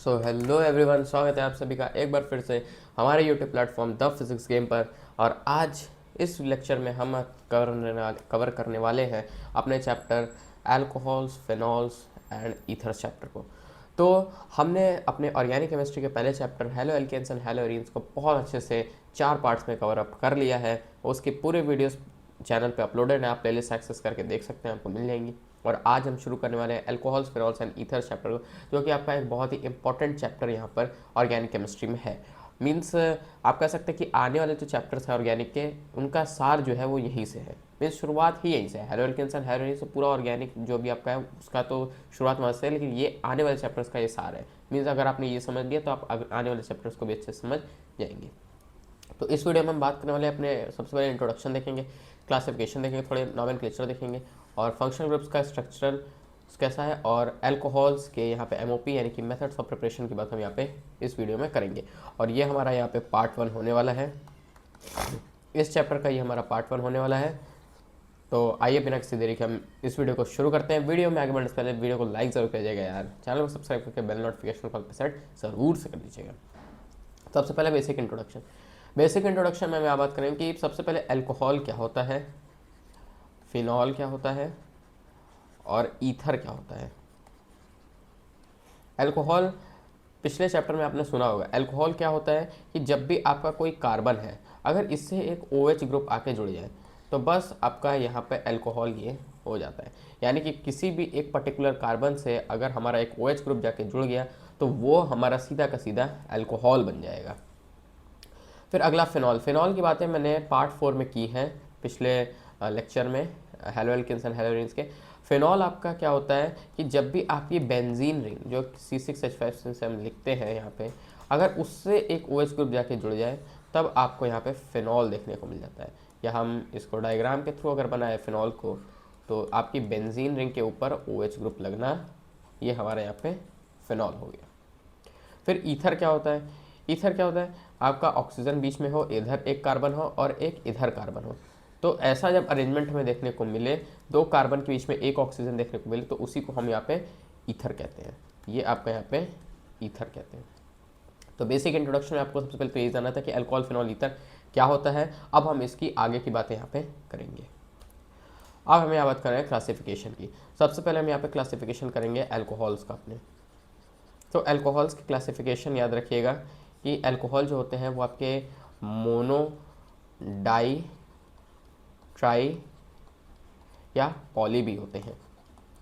So hello everyone, स्वागत है आप सभी का एक बार फिर से हमारे YouTube platform the physics game पर। और आज इस लेक्चर में हम कवर करने वाले हैं अपने chapter alcohols, phenols and ethers chapter को। तो हमने अपने ऑर्गेनिक केमिस्ट्री के पहले chapter haloalkanes and haloarenes को बहुत अच्छे से 4 पार्ट्स में कवर अप कर लिया है। उसकी पूरे वीडियोस चैनल पे अपलोडेड है, आप प्लेलिस्ट एक्सेस करके देख सकते हैं, आपको मिल जाएंगी। और आज हम शुरू करने वाले हैं alcohols, phenols and ethers chapter को, जो कि आपका एक बहुत ही इंपॉर्टेंट चैप्टर यहाँ पर ऑर्गेनिक केमिस्ट्री में है। मीन्स आप कह सकते हैं कि आने वाले जो चैप्टर्स हैं ऑर्गेनिक के, उनका सार जो है वो यहीं से है। मीन्स शुरुआत ही यहीं से है। Haloalkanes and haloarenes से पूरा ऑर्गेनिक जो भी आपका है उसका तो शुरुआत वहाँ से है, लेकिन ये आने वाले चैप्टर्स का ये सार है। मीन्स अगर आपने ये समझ लिया तो आप आने वाले चैप्टर्स को भी अच्छे से समझ जाएंगे। तो इस वीडियो में हम बात करने वाले अपने सबसे पहले इंट्रोडक्शन देखेंगे, क्लासिफिकेशन देखेंगे, थोड़े नॉमेनक्लेचर देखेंगे और फंक्शनल ग्रुप्स का स्ट्रक्चरल कैसा है, और अल्कोहल्स के यहाँ पे एमओपी यानी कि मेथड्स ऑफ प्रिपरेशन की बात हम यहाँ पे इस वीडियो में करेंगे। और ये हमारा यहाँ पे पार्ट 1 होने वाला है, इस चैप्टर का ये हमारा पार्ट 1 होने वाला है। तो आइए बिना किसी देरी के हम इस वीडियो को शुरू करते हैं। वीडियो में आगे बढ़ने से पहले वीडियो को लाइक जरूर कीजिएगा यार, चैनल को सब्सक्राइब करके बेल नोटिफिकेशन कॉल पर सेट जरूर से कर दीजिएगा। सबसे पहले बेसिक इंट्रोडक्शन। बेसिक इंट्रोडक्शन में हम बात करेंगे कि सबसे पहले अल्कोहल क्या होता है, फिनॉल क्या होता है और ईथर क्या होता है। अल्कोहल पिछले चैप्टर में आपने सुना होगा। अल्कोहल क्या होता है कि जब भी आपका कोई कार्बन है, अगर इससे एक OH ग्रुप आके जुड़ जाए तो बस आपका यहाँ पे अल्कोहल ये हो जाता है। यानी कि किसी भी एक पर्टिकुलर कार्बन से अगर हमारा एक OH ग्रुप जाके जुड़ गया तो वो हमारा सीधा का सीधा अल्कोहल बन जाएगा। फिर अगला फिनॉल। फिनॉल की बातें मैंने पार्ट 4 में की हैं पिछले लेक्चर में, haloalkanes and haloarenes के। फिनॉल आपका क्या होता है कि जब भी आपकी बेंजीन रिंग जो C6H5 से हम लिखते हैं यहाँ पे, अगर उससे एक OH ग्रुप जाके जुड़ जाए तब आपको यहाँ पे फिनॉल देखने को मिल जाता है। या हम इसको डायग्राम के थ्रू अगर बनाए फिनॉल को, तो आपकी बेंजीन रिंग के ऊपर OH ग्रुप लगना, ये हमारे यहाँ पे फिनॉल हो गया। फिर ईथर क्या होता है। ईथर क्या होता है, आपका ऑक्सीजन बीच में हो, इधर एक कार्बन हो और एक इधर कार्बन हो। तो ऐसा जब अरेंजमेंट हमें देखने को मिले, 2 कार्बन के बीच में एक ऑक्सीजन देखने को मिले, तो उसी को हम यहाँ पे ईथर कहते हैं। ये आपका यहाँ पे ईथर कहते हैं। तो बेसिक इंट्रोडक्शन में आपको सबसे पहले तो यही जानना था कि अल्कोहल, फिनॉल, ईथर क्या होता है। अब हम इसकी आगे की बातें यहाँ पे करेंगे। अब हमें यहाँ बात कर रहे हैं क्लासिफिकेशन की। सबसे पहले हम यहाँ पे क्लासिफिकेशन करेंगे अल्कोहल्स का अपने। तो अल्कोहल्स की क्लासिफिकेशन याद रखिएगा कि अल्कोहल जो होते हैं वो आपके मोनो, डाई, ट्राई या पॉली भी होते हैं।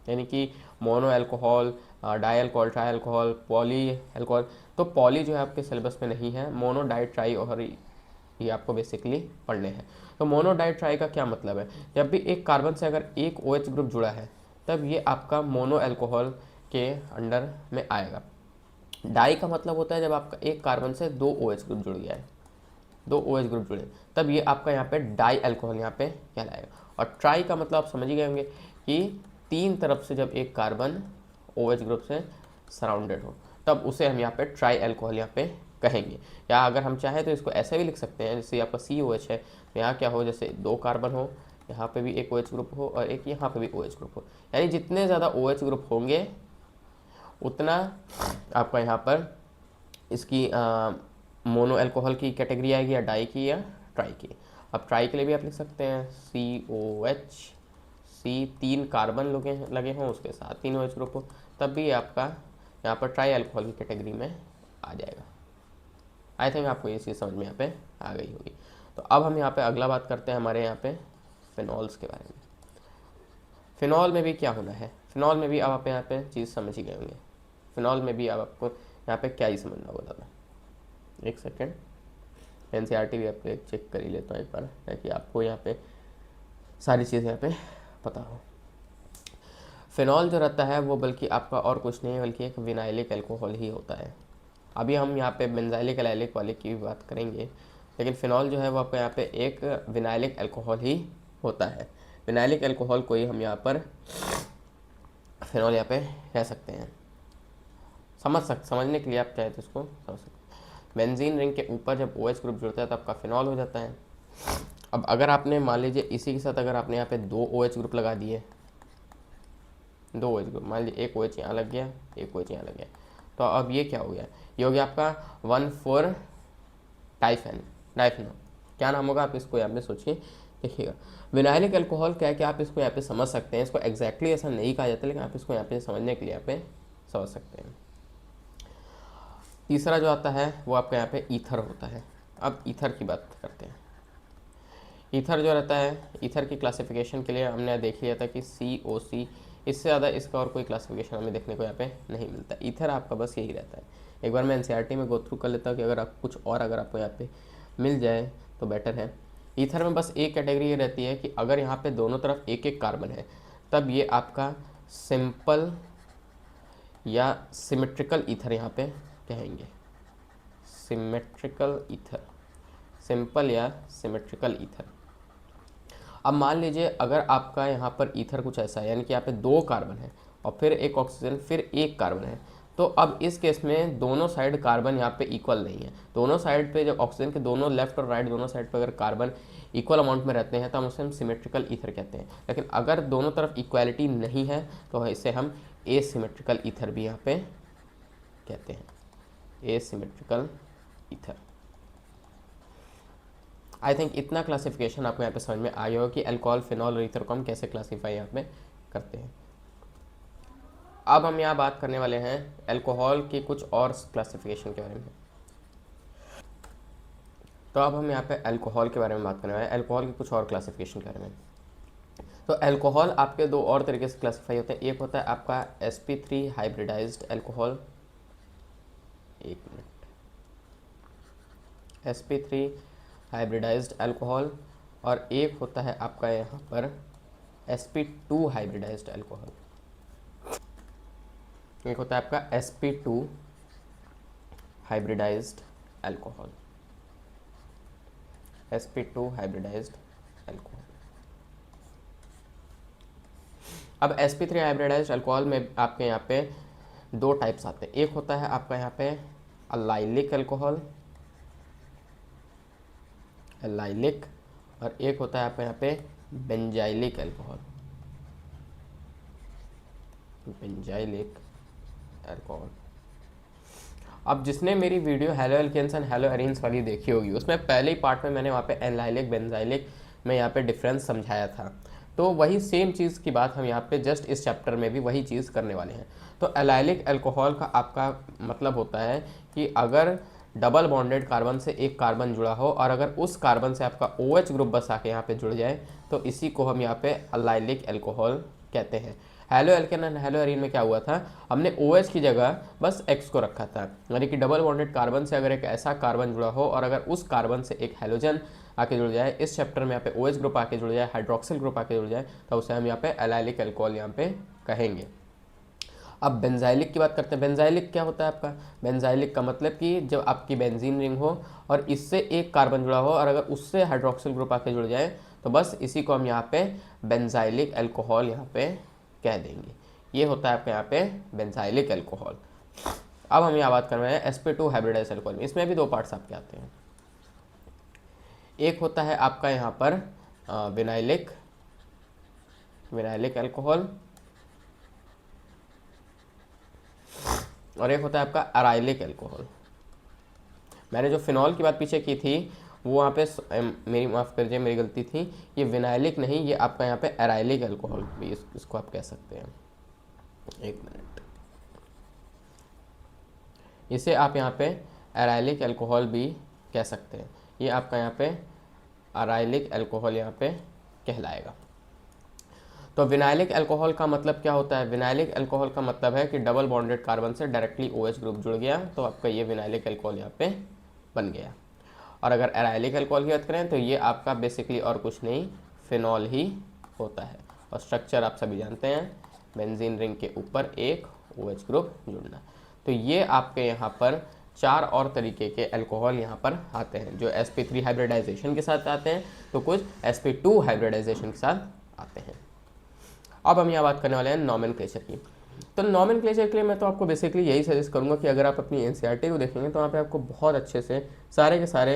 यानी कि mono alcohol, di alcohol, tri alcohol, poly alcohol. तो पॉली जो है आपके सिलेबस में नहीं है, मोनो, डाई, ट्राई और ये आपको बेसिकली पढ़ने हैं। तो मोनो, डाई, ट्राई का क्या मतलब है, जब भी एक कार्बन से अगर एक OH ग्रुप जुड़ा है तब ये आपका मोनो अल्कोहल के अंडर में आएगा। डाई का मतलब होता है जब आपका एक कार्बन से 2 OH ग्रुप जुड़ गया है, 2 OH ग्रुप जुड़े, तब ये आपका यहाँ पे डाई अल्कोहल यहाँ पे कहलाएगा। और ट्राई का मतलब आप समझ ही गए होंगे कि 3 तरफ से जब एक कार्बन OH ग्रुप से सराउंडेड हो, तब उसे हम यहाँ पे ट्राई अल्कोहल यहाँ पे कहेंगे। या अगर हम चाहें तो इसको ऐसे भी लिख सकते हैं, जैसे आपका COH है तो यहाँ क्या हो, जैसे 2 कार्बन हो, यहाँ पे भी एक OH ग्रुप हो और एक यहाँ पे भी OH ग्रुप हो। यानी जितने ज़्यादा OH ग्रुप होंगे उतना आपका यहाँ पर इसकी मोनो अल्कोहल की कैटेगरी आएगी, या डाई की या ट्राई की। अब ट्राई के लिए भी आप लिख सकते हैं COH, C 3 कार्बन लगे हों, उसके साथ 3 OH ग्रुप हो, तब भी आपका यहाँ पर ट्राई अल्कोहल की कैटेगरी में आ जाएगा। आई थिंक आपको ये चीज़ समझ में यहाँ पे आ गई होगी। तो अब हम यहाँ पे अगला बात करते हैं हमारे यहाँ पे फिनॉल्स के बारे में। फिनॉल में भी क्या होना है, फिनॉल में भी अब आप यहाँ पे चीज़ समझ ही गए होंगे। फिनॉल में भी अब आपको यहाँ पे क्या ही समझना होगा दादा। एक सेकेंड, NCERT भी आपको एक चेक कर ही लेता हूँ एक बार, ताकि आपको यहाँ पे सारी चीज़ें यहाँ पे पता हो। फिनॉल जो रहता है वो बल्कि आपका और कुछ नहीं है, बल्कि एक विनाइलिक अल्कोहल ही होता है। अभी हम यहाँ पे बेंजाइलिक एलाइलिक वाले की भी बात करेंगे, लेकिन फिनॉल जो है वो आपका यहाँ पे एक विनाइलिक अल्कोहल ही होता है। विनाइलिक अल्कोहल को ही हम यहाँ पर फिनॉल यहाँ पे कह सकते हैं। समझने के लिए आप चाहे तो इसको समझ सकते हैं। बेंजीन रिंग के ऊपर जब OH ग्रुप जुड़ता है तो आपका फिनॉल हो जाता है। अब अगर आपने मान लीजिए इसी के साथ अगर आपने यहाँ पे 2 OH ग्रुप लगा दिए, 2 OH ग्रुप, मान लीजिए एक OH यहाँ लग गया, एक OH यहाँ लग गया, तो अब ये क्या हो गया, ये हो गया आपका 1,4 डाइफेनो। क्या नाम होगा आप इसको यहाँ पे सोचिए, देखिएगा विनाइलिक अल्कोहल क्या है कि आप इसको यहाँ पे समझ सकते हैं, इसको एग्जैक्टली ऐसा नहीं कहा जाता, लेकिन आप इसको यहाँ पे समझने के लिए यहाँ पे समझ सकते हैं। तीसरा जो आता है वो आपका यहाँ पे ईथर होता है। अब ईथर की बात करते हैं। ईथर जो रहता है, ईथर की क्लासिफिकेशन के लिए हमने देख लिया था कि COC, इससे ज़्यादा इसका और कोई क्लासिफिकेशन हमें देखने को यहाँ पे नहीं मिलता। ईथर आपका बस यही रहता है। एक बार मैं NCERT में गो थ्रू कर लेता हूँ कि अगर आप कुछ और अगर आपको यहाँ पे मिल जाए तो बेटर है। ईथर में बस एक कैटेगरी ये रहती है कि अगर यहाँ पे दोनों तरफ एक एक कार्बन है तब ये आपका सिंपल या सिमेट्रिकल ईथर यहाँ पे कहेंगे, सिमेट्रिकल ईथर, सिंपल या सिमेट्रिकल ईथर। अब मान लीजिए अगर आपका यहाँ पर ईथर कुछ ऐसा है, यानी कि यहाँ पे 2 कार्बन है और फिर एक ऑक्सीजन फिर एक कार्बन है, तो अब इस केस में दोनों साइड कार्बन यहाँ पे इक्वल नहीं है। दोनों साइड पे जब ऑक्सीजन के दोनों लेफ्ट और राइट दोनों साइड पे अगर कार्बन इक्वल अमाउंट में रहते हैं तो हम उसे सिमेट्रिकल ईथर कहते हैं। लेकिन अगर दोनों तरफ इक्वालिटी नहीं है तो इसे हम एसिमेट्रिकल ईथर भी यहाँ पे कहते हैं, एसिमेट्रिकल ईथर। आई थिंक इतना क्लासिफिकेशन आपको यहाँ पे समझ में आ गया होगा कि अल्कोहल, फिनॉल और ईथर को हम कैसे क्लासीफाई यहाँ पे करते हैं। अब हम यहाँ बात करने वाले हैं अल्कोहल की कुछ और क्लासिफिकेशन के बारे में। तो अब हम यहाँ पे अल्कोहल के बारे में बात करने वाले हैं, अल्कोहल की कुछ और क्लासिफिकेशन के बारे में। तो अल्कोहल आपके 2 और तरीके से क्लासीफाई होते हैं। एक होता है आपका sp3 हाइब्रिडाइज्ड अल्कोहल, एक मिनट, sp3 हाइब्रिडाइज्ड अल्कोहल, और एक होता है आपका यहाँ पर sp2 हाइब्रिडाइज्ड अल्कोहल। एक होता है आपका sp2 hybridised alcohol, sp2 hybridised alcohol. अब sp3 हाइब्रिडाइज्ड अल्कोहल में आपके यहाँ पे 2 टाइप्स आते हैं। एक होता है आपका यहाँ पे अलाइलिक अल्कोहल, एलाइलिक, और एक होता है आपका यहाँ पे बेंजाइलिक अल्कोहल, बेंजाइलिक अल्कोहल। अब जिसने मेरी video haloalkanes and haloarenes वाली देखी होगी, उसमें पहले ही पार्ट में मैंने वहाँ पे एलाइलिक बेंजाइलिक में यहाँ पे डिफरेंस समझाया था। तो वही सेम चीज़ की बात हम यहाँ पे जस्ट इस चैप्टर में भी वही चीज़ करने वाले हैं। तो एलाइलिक अल्कोहल का आपका मतलब होता है कि अगर डबल बॉन्डेड कार्बन से एक कार्बन जुड़ा हो और अगर उस कार्बन से आपका OH ग्रुप बस आके यहाँ पे जुड़ जाए तो इसी को हम यहाँ पे एलाइलिक अल्कोहल कहते हैं। Halo alkane and hello arene में क्या हुआ था, हमने OH की जगह बस X को रखा था, यानी कि डबल बॉन्डेड कार्बन से अगर एक ऐसा कार्बन जुड़ा हो और अगर उस कार्बन से एक हेलोजन आके जुड़ जाए, इस चैप्टर में यहाँ पे OH ग्रुप आके जुड़ जाए, हाइड्रोक्सिल ग्रुप आके जुड़ जाए, तो उसे हम यहाँ पे एलाइलिक अल्कोहल यहाँ पे कहेंगे। अब बेंजाइलिक की बात करते हैं। बेंजाइलिक क्या होता है आपका, बेंजाइलिक का मतलब कि जब आपकी बेंजीन रिंग हो और इससे एक कार्बन जुड़ा हो और अगर उससे हाइड्रोक्सिल ग्रुप आके जुड़ जाए तो बस इसी को हम यहाँ पे बेंजाइलिक अल्कोहल यहाँ पे कह देंगे। ये होता है आपके यहाँ पे बेंजाइलिक अल्कोहल। अब हम यहाँ बात कर रहे हैं sp2 हाइब्रिडाइज्ड अल्कोहल में। इसमें भी 2 पार्ट्स आपके आते हैं। एक होता है आपका यहाँ पर विनाइलिक अल्कोहल और एक होता है आपका अराइलिक अल्कोहल। मैंने जो फिनॉल की बात पीछे की थी वो वहाँ पे मेरी माफ़ कर दीजिए, मेरी गलती थी, ये विनाइलिक नहीं, ये आपका यहाँ पे अराइलिक अल्कोहल भी इसको आप कह सकते हैं। एक मिनट, इसे आप यहाँ पे अराइलिक अल्कोहल भी कह सकते हैं। ये आपका यहाँ पे अराइलिक अल्कोहल यहाँ पे कहलाएगा। तो विनाइलिक अल्कोहल का मतलब क्या होता है, विनाइलिक अल्कोहल का मतलब है कि डबल बॉन्डेड कार्बन से डायरेक्टली OH ग्रुप जुड़ गया तो आपका ये विनाइलिक अल्कोहल यहाँ पे बन गया। और अगर एराइलिक अल्कोहल की बात करें तो ये आपका बेसिकली और कुछ नहीं फिनॉल ही होता है। और स्ट्रक्चर आप सभी जानते हैं, बेंजीन रिंग के ऊपर एक OH ग्रुप जुड़ना। तो ये आपके यहाँ पर 4 और तरीके के अल्कोहल यहाँ पर आते हैं, जो sp3 हाइब्रिडाइजेशन के साथ आते हैं तो कुछ sp2 हाइब्रिडाइजेशन के साथ आते हैं। अब हम यहाँ बात करने वाले हैं नॉमेनक्लेचर की। तो नॉमेनक्लेचर के लिए मैं तो आपको बेसिकली यही सजेस्ट करूँगा कि अगर आप अपनी NCERT को देखेंगे तो वहाँ पे आपको बहुत अच्छे से सारे के सारे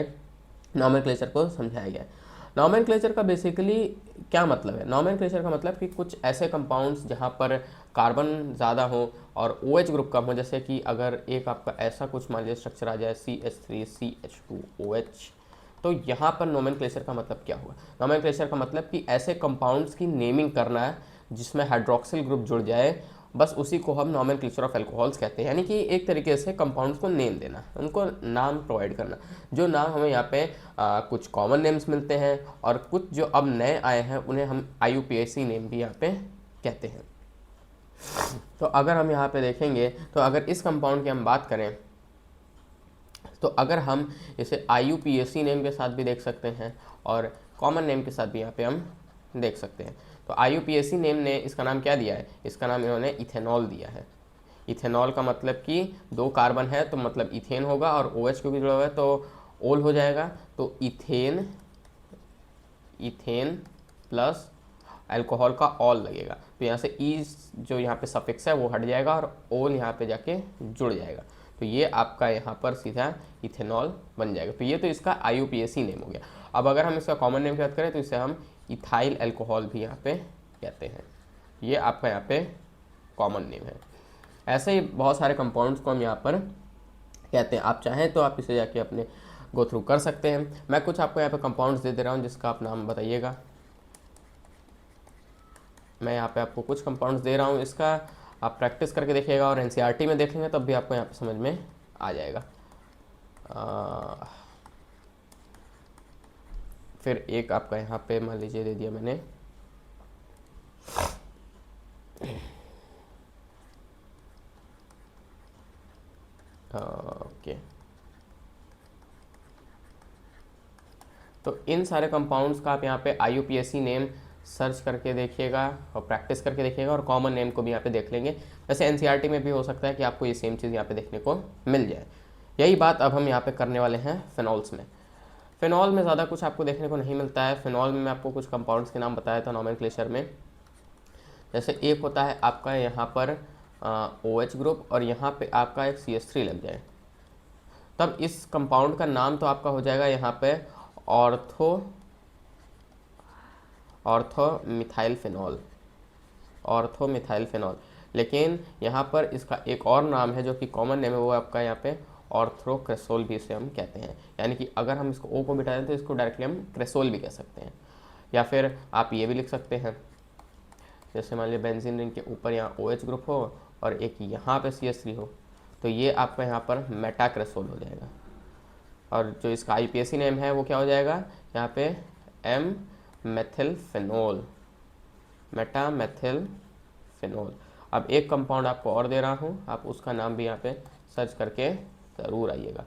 नॉमेनक्लेचर को समझाया गया है। नॉमेनक्लेचर का बेसिकली क्या मतलब है? नॉमेनक्लेचर का मतलब कि कुछ ऐसे कंपाउंड्स जहाँ पर कार्बन ज़्यादा हो और OH ग्रुप कम हो, जैसे कि अगर एक आपका ऐसा कुछ मान लीजिए स्ट्रक्चर आ जाए CH3CH2OH, तो यहाँ पर नोमेनक्लेचर का मतलब क्या हुआ? नोमेनक्लेचर का मतलब कि ऐसे कंपाउंड्स की नेमिंग करना है जिसमें हाइड्रोक्सिल ग्रुप जुड़ जाए, बस उसी को हम नोमेनक्लेचर ऑफ अल्कोहल्स कहते हैं। यानी कि एक तरीके से कंपाउंड्स को नेम देना, उनको नाम प्रोवाइड करना। जो नाम हमें यहाँ पे कुछ कॉमन नेम्स मिलते हैं और कुछ जो अब नए आए हैं उन्हें हम IUPAC नेम भी यहाँ पे कहते हैं। तो अगर हम यहाँ पे देखेंगे तो अगर इस कंपाउंड की हम बात करें तो अगर हम इसे IUPAC नेम के साथ भी देख सकते हैं और कॉमन नेम के साथ भी यहाँ पे हम देख सकते हैं। तो IUPAC नेम ने इसका नाम क्या दिया है? इसका नाम इन्होंने इथेनॉल दिया है। इथेनॉल का मतलब कि 2 कार्बन है तो मतलब इथेन होगा, और OH क्योंकि जुड़ा हुआ है तो ओल हो जाएगा। तो इथेन प्लस अल्कोहल का ऑल लगेगा, तो यहाँ से ई जो यहाँ पे सफिक्स है वो हट जाएगा और ओल यहाँ पे जाके जुड़ जाएगा, तो ये आपका यहाँ पर सीधा इथेनॉल बन जाएगा। तो ये तो इसका IUPAC नेम हो गया। अब अगर हम इसका कॉमन नेम की बात करें तो इसे हम इथाइल अल्कोहल भी यहाँ पे कहते हैं। ये आपका यहाँ पे कॉमन नेम है। ऐसे ही बहुत सारे कंपाउंड्स को हम यहाँ पर कहते हैं। आप चाहें तो आप इसे जाके अपने गो थ्रू कर सकते हैं। मैं कुछ आपको यहाँ पे कंपाउंड्स दे रहा हूँ जिसका आप नाम बताइएगा। मैं यहाँ पे आपको कुछ कंपाउंड्स दे रहा हूँ, इसका आप प्रैक्टिस करके देखिएगा और NCERT में देखेंगे तब भी आपको यहाँ पे समझ में आ जाएगा। फिर एक आपका यहाँ पे मान लीजिए दे दिया मैंने ओके। तो इन सारे कंपाउंड्स का आप यहाँ पे IUPAC नेम सर्च करके देखिएगा और प्रैक्टिस करके देखिएगा और कॉमन नेम को भी यहाँ पे देख लेंगे। वैसे NCERT में भी हो सकता है कि आपको ये सेम चीज़ यहाँ पे देखने को मिल जाए। यही बात अब हम यहाँ पे करने वाले हैं फिनॉल्स में। फिनॉल में ज़्यादा कुछ आपको देखने को नहीं मिलता है। फिनॉल में मैं आपको कुछ कंपाउंड्स के नाम बताया था नॉमेनक्लेचर में। जैसे एक होता है आपका यहाँ पर OH ग्रुप और यहाँ पे आपका एक CH3 लग जाए, तब इस कंपाउंड का नाम तो आपका हो जाएगा यहाँ पे ऑर्थोमिथाइल फिनॉल। लेकिन यहाँ पर इसका एक और नाम है जो कि कॉमन नेम है, वो आपका यहाँ पे ऑर्थोक्रेसोल भी इसे हम कहते हैं। यानी कि अगर हम इसको O को मिटा दें तो इसको डायरेक्टली हम क्रेसोल भी कह सकते हैं। या फिर आप ये भी लिख सकते हैं, जैसे मान लीजिए बेंजीन रिंग के ऊपर यहाँ OH ग्रुप हो और एक यहाँ पे CH3 हो, तो ये आपका यहाँ पर मेटाक्रेसोल हो जाएगा। और जो इसका IUPAC नेम है वो क्या हो जाएगा यहाँ पे M मेथिलफेनोल, मेटामेथिलफेनोल। अब एक कंपाउंड आपको और दे रहा हूँ, आप उसका नाम भी यहाँ पे सर्च करके ज़रूर आइएगा।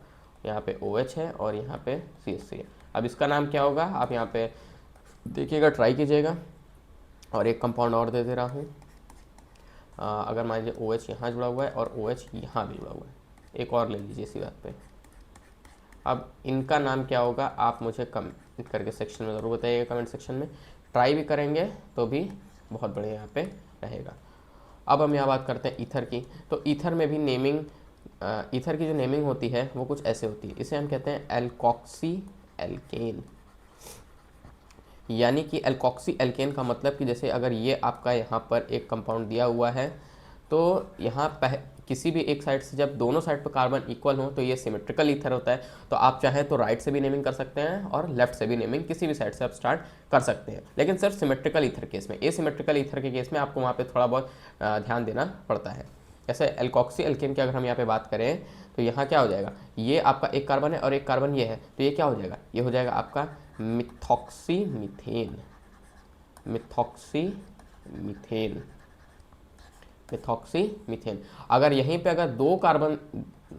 यहाँ पे OH है और यहाँ पे CH3 है। अब इसका नाम क्या होगा आप यहाँ पे देखिएगा, ट्राई कीजिएगा। और एक कंपाउंड और दे रहा हूँ, अगर मान लीजिए OH यहाँ जुड़ा हुआ है और OH यहाँ भी जुड़ा हुआ है, एक और ले लीजिए इसी बात पे। अब इनका नाम क्या होगा आप मुझे कमेंट करके सेक्शन में ज़रूर बताइएगा, कमेंट सेक्शन में। ट्राई भी करेंगे तो भी बहुत बढ़िया यहाँ पे रहेगा। अब हम यहाँ बात करते हैं ईथर की। तो ईथर में भी नेमिंग, ईथर की जो नेमिंग होती है वो कुछ ऐसे होती है। इसे हम कहते हैं एल्कोक्सी एल्केन। यानी कि एल्कोक्सी एल्केन का मतलब कि जैसे अगर ये आपका यहाँ पर एक कंपाउंड दिया हुआ है तो यहाँ किसी भी एक साइड से जब दोनों साइड पर कार्बन इक्वल हो तो ये सिमेट्रिकल ईथर होता है। तो आप चाहें तो राइट से भी नेमिंग कर सकते हैं और लेफ्ट से भी नेमिंग किसी भी साइड से आप स्टार्ट कर सकते हैं, लेकिन सिर्फ सिमेट्रिकल ईथर केस में। एसिमेट्रिकल ईथर के केस में आपको वहाँ पे थोड़ा बहुत ध्यान देना पड़ता है। जैसे एल्कोक्सी एल्केन की अगर हम यहाँ पे बात करें तो यहाँ क्या हो जाएगा, ये आपका एक कार्बन है और एक कार्बन ये है, तो ये क्या हो जाएगा, ये हो जाएगा आपका मिथॉक्सीमीथेन। अगर यहीं पे अगर 2 कार्बन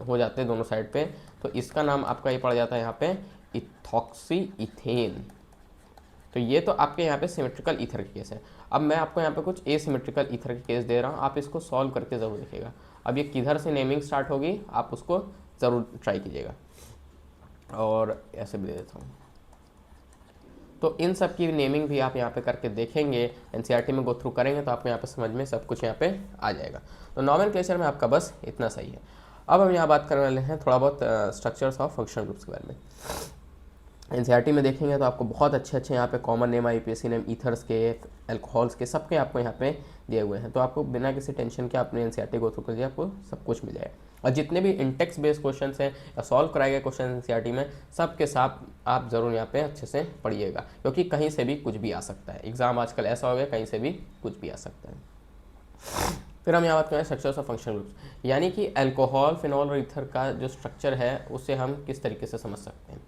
हो जाते हैं दोनों साइड पे तो इसका नाम आपका ये पड़ जाता है यहाँ पे इथॉक्सी इथेन। तो ये तो आपके यहाँ पे सिमेट्रिकल ईथर के केस है। अब मैं आपको यहाँ पे कुछ एसिमेट्रिकल ईथर के केस दे रहा हूँ, आप इसको सॉल्व करके ज़रूर देखिएगा। अब ये किधर से नेमिंग स्टार्ट होगी आप उसको ज़रूर ट्राई कीजिएगा। और ऐसे भी दे देता हूँ। तो इन सब की नेमिंग भी आप यहाँ पे करके देखेंगे, NCERT में गो थ्रू करेंगे तो आपको यहाँ पे समझ में सब कुछ यहाँ पे आ जाएगा। तो नॉमेनक्लेचर में आपका बस इतना सही है। अब हम यहाँ बात करने वाले हैं थोड़ा बहुत स्ट्रक्चर्स ऑफ फंक्शनल ग्रुप्स के बारे में। एनसीईआरटी में देखेंगे तो आपको बहुत अच्छे अच्छे यहाँ पे common name, IUPAC name, ethers के, अल्कोहल्स के, सबके आपको यहाँ पे दिए हुए हैं। तो आपको बिना किसी टेंशन के अपने एनसीईआरटी को थ्रू करिए, आपको सब कुछ मिल जाएगा। और जितने भी इंटेक्स बेस्ड क्वेश्चन हैं या सॉल्व कराए गए क्वेश्चन एनसीईआरटी में, सब के साथ आप ज़रूर यहाँ पे अच्छे से पढ़िएगा, क्योंकि कहीं से भी कुछ भी आ सकता है। एग्जाम आजकल ऐसा हो गया, कहीं से भी कुछ भी आ सकता है। फिर हम यहाँ बात करें स्ट्रक्चर्स ऑफ फंक्शनल ग्रुप्स, यानी कि अल्कोहल, फिनॉल और ईथर का जो स्ट्रक्चर है उसे हम किस तरीके से समझ सकते हैं।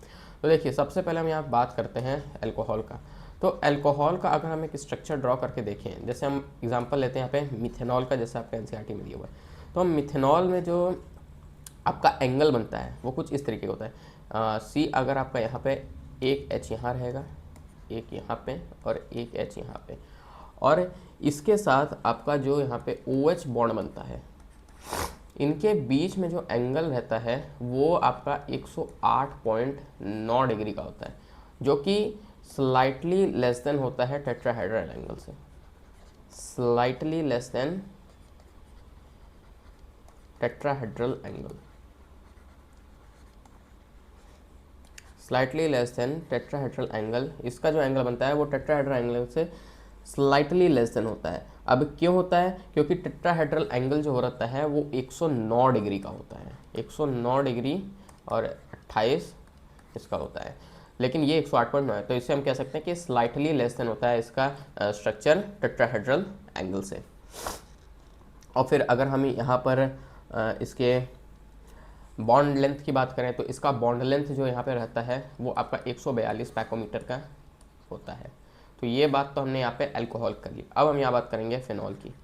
तो देखिए, सबसे पहले हम यहाँ बात करते हैं अल्कोहल का। तो अल्कोहल का अगर हम एक स्ट्रक्चर ड्रॉ करके देखें, जैसे हम एग्जांपल लेते हैं यहाँ पे मिथेनॉल का, जैसे आपका एनसीईआरटी में दिया हुआ है। तो हम मिथेनॉल में जो आपका एंगल बनता है वो कुछ इस तरीके का होता है। सी अगर आपका यहाँ पे एक एच यहाँ रहेगा, एक यहाँ पे और एक एच यहाँ पे, और इसके साथ आपका जो यहाँ पे OH बॉन्ड बनता है, इनके बीच में जो एंगल रहता है वो आपका 108.9 डिग्री का होता है, जो कि स्लाइटली लेस देन होता है टेट्राहेड्रल एंगल से, slightly less than tetrahedral angle, slightly less than tetrahedral angle. इसका जो एंगल बनता है वो टेट्राहेड्रल एंगल से स्लाइटली लेस देन होता है। अब क्यों होता है? क्योंकि टेट्राहेड्रल एंगल जो रहता है वो 109 डिग्री का होता है, 109 डिग्री और 28 इसका होता है, लेकिन ये 108.9 है, तो इसे हम कह सकते हैं कि स्लाइटली लेस देन होता है इसका स्ट्रक्चर टेट्राहेड्रल एंगल से। और फिर अगर हम यहाँ पर इसके बॉन्ड लेंथ की बात करें, तो इसका बॉन्ड लेंथ जो यहाँ पे रहता है वो आपका 142 पैकोमीटर का होता है। तो ये बात तो हमने यहाँ पे अल्कोहल कर ली। अब हम यहाँ बात करेंगे फिनॉल की।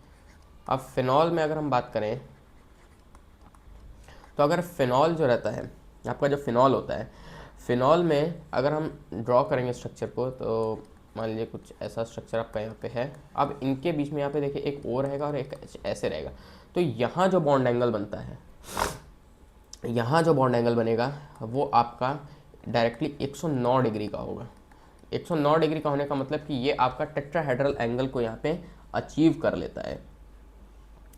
अब फिनॉल में अगर हम बात करें, तो अगर फिनॉल जो रहता है, आपका जो फिनॉल होता है, फिनॉल में अगर हम ड्रॉ करेंगे स्ट्रक्चर को, तो मान लीजिए कुछ ऐसा स्ट्रक्चर आपका यहाँ पे है। अब इनके बीच में यहाँ पे देखिए एक O रहेगा और एक ऐसे रहेगा। तो यहाँ जो बॉन्ड एंगल बनता है, यहाँ जो बॉन्ड एंगल बनेगा वो आपका डायरेक्टली 109 डिग्री का होगा। 109 डिग्री का होने का मतलब कि ये आपका टेट्राहेड्रल एंगल को यहाँ पे अचीव कर लेता है।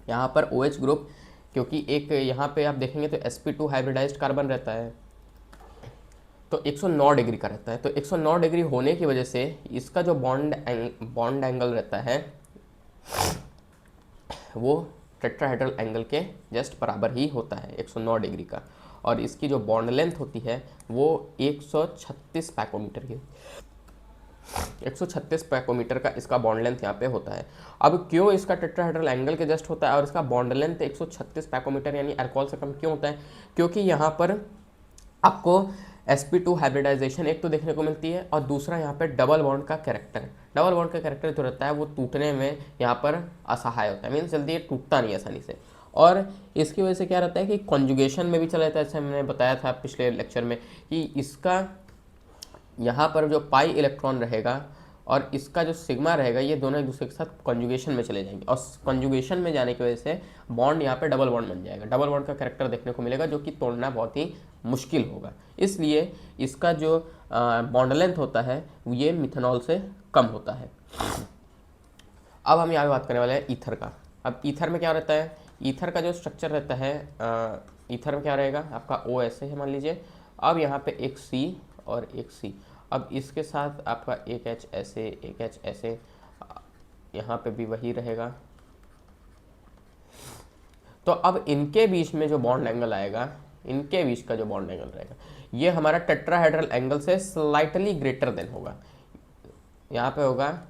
यहाँ पर OH ग्रुप, क्योंकि एक यहाँ पे आप देखेंगे तो sp2 हाइब्रिडाइज्ड कार्बन रहता है, तो 109 डिग्री का रहता है। तो 109 डिग्री होने की वजह से इसका जो बॉन्ड एंगल रहता है वो टेट्राहेड्रल एंगल के जस्ट बराबर ही होता है, 109 डिग्री का। और इसकी जो बॉन्ड लेंथ होती है वो 136 पैकोमीटर की, 136 पैकोमीटर का इसका बॉन्ड लेंथ यहाँ पे होता है। अब क्यों इसका टेट्राहेड्रल एंगल के जस्ट होता है और इसका बॉन्ड लेंथ 136 पैकोमीटर यानी अल्कोहल से कम क्यों होता है? क्योंकि यहाँ पर आपको sp2 हाइब्रिडाइजेशन एक तो देखने को मिलती है, और दूसरा यहाँ पे डबल बॉन्ड का कैरेक्टर, डबल बॉन्ड का कैरेक्टर जो रहता है वो टूटने में यहाँ पर असहाय होता है, मीन्स जल्दी ये टूटता नहीं आसानी से। और इसकी वजह से क्या रहता है कि कॉन्जुगेशन में भी चला जाता है, जैसे मैंने बताया था पिछले लेक्चर में कि इसका यहाँ पर जो पाई इलेक्ट्रॉन रहेगा और इसका जो सिग्मा रहेगा, ये दोनों एक दूसरे के साथ कॉन्जुगेशन में चले जाएंगे, और कॉन्जुगेशन में जाने की वजह से बॉन्ड यहाँ पे डबल बॉन्ड बन जाएगा, डबल बॉन्ड का कैरेक्टर देखने को मिलेगा, जो कि तोड़ना बहुत ही मुश्किल होगा। इसलिए इसका जो बॉन्ड लेंथ होता है ये मिथेनॉल से कम होता है। अब हम यहाँ पे बात करने वाले हैं ईथर का। अब ईथर में क्या रहता है? ईथर का जो स्ट्रक्चर रहता है, ईथर में क्या रहेगा आपका O ऐसे है मान लीजिए। अब यहाँ पे एक C और एक C, अब इसके साथ आपका एक H ऐसे, एक H ऐसे, यहाँ पे भी वही रहेगा। तो अब इनके बीच में जो बॉन्ड एंगल आएगा, इनके बीच का जो बॉन्ड एंगल रहेगा, ये हमारा टेट्राहेड्रल एंगल से स्लाइटली ग्रेटर देन होगा। यहाँ पे होगा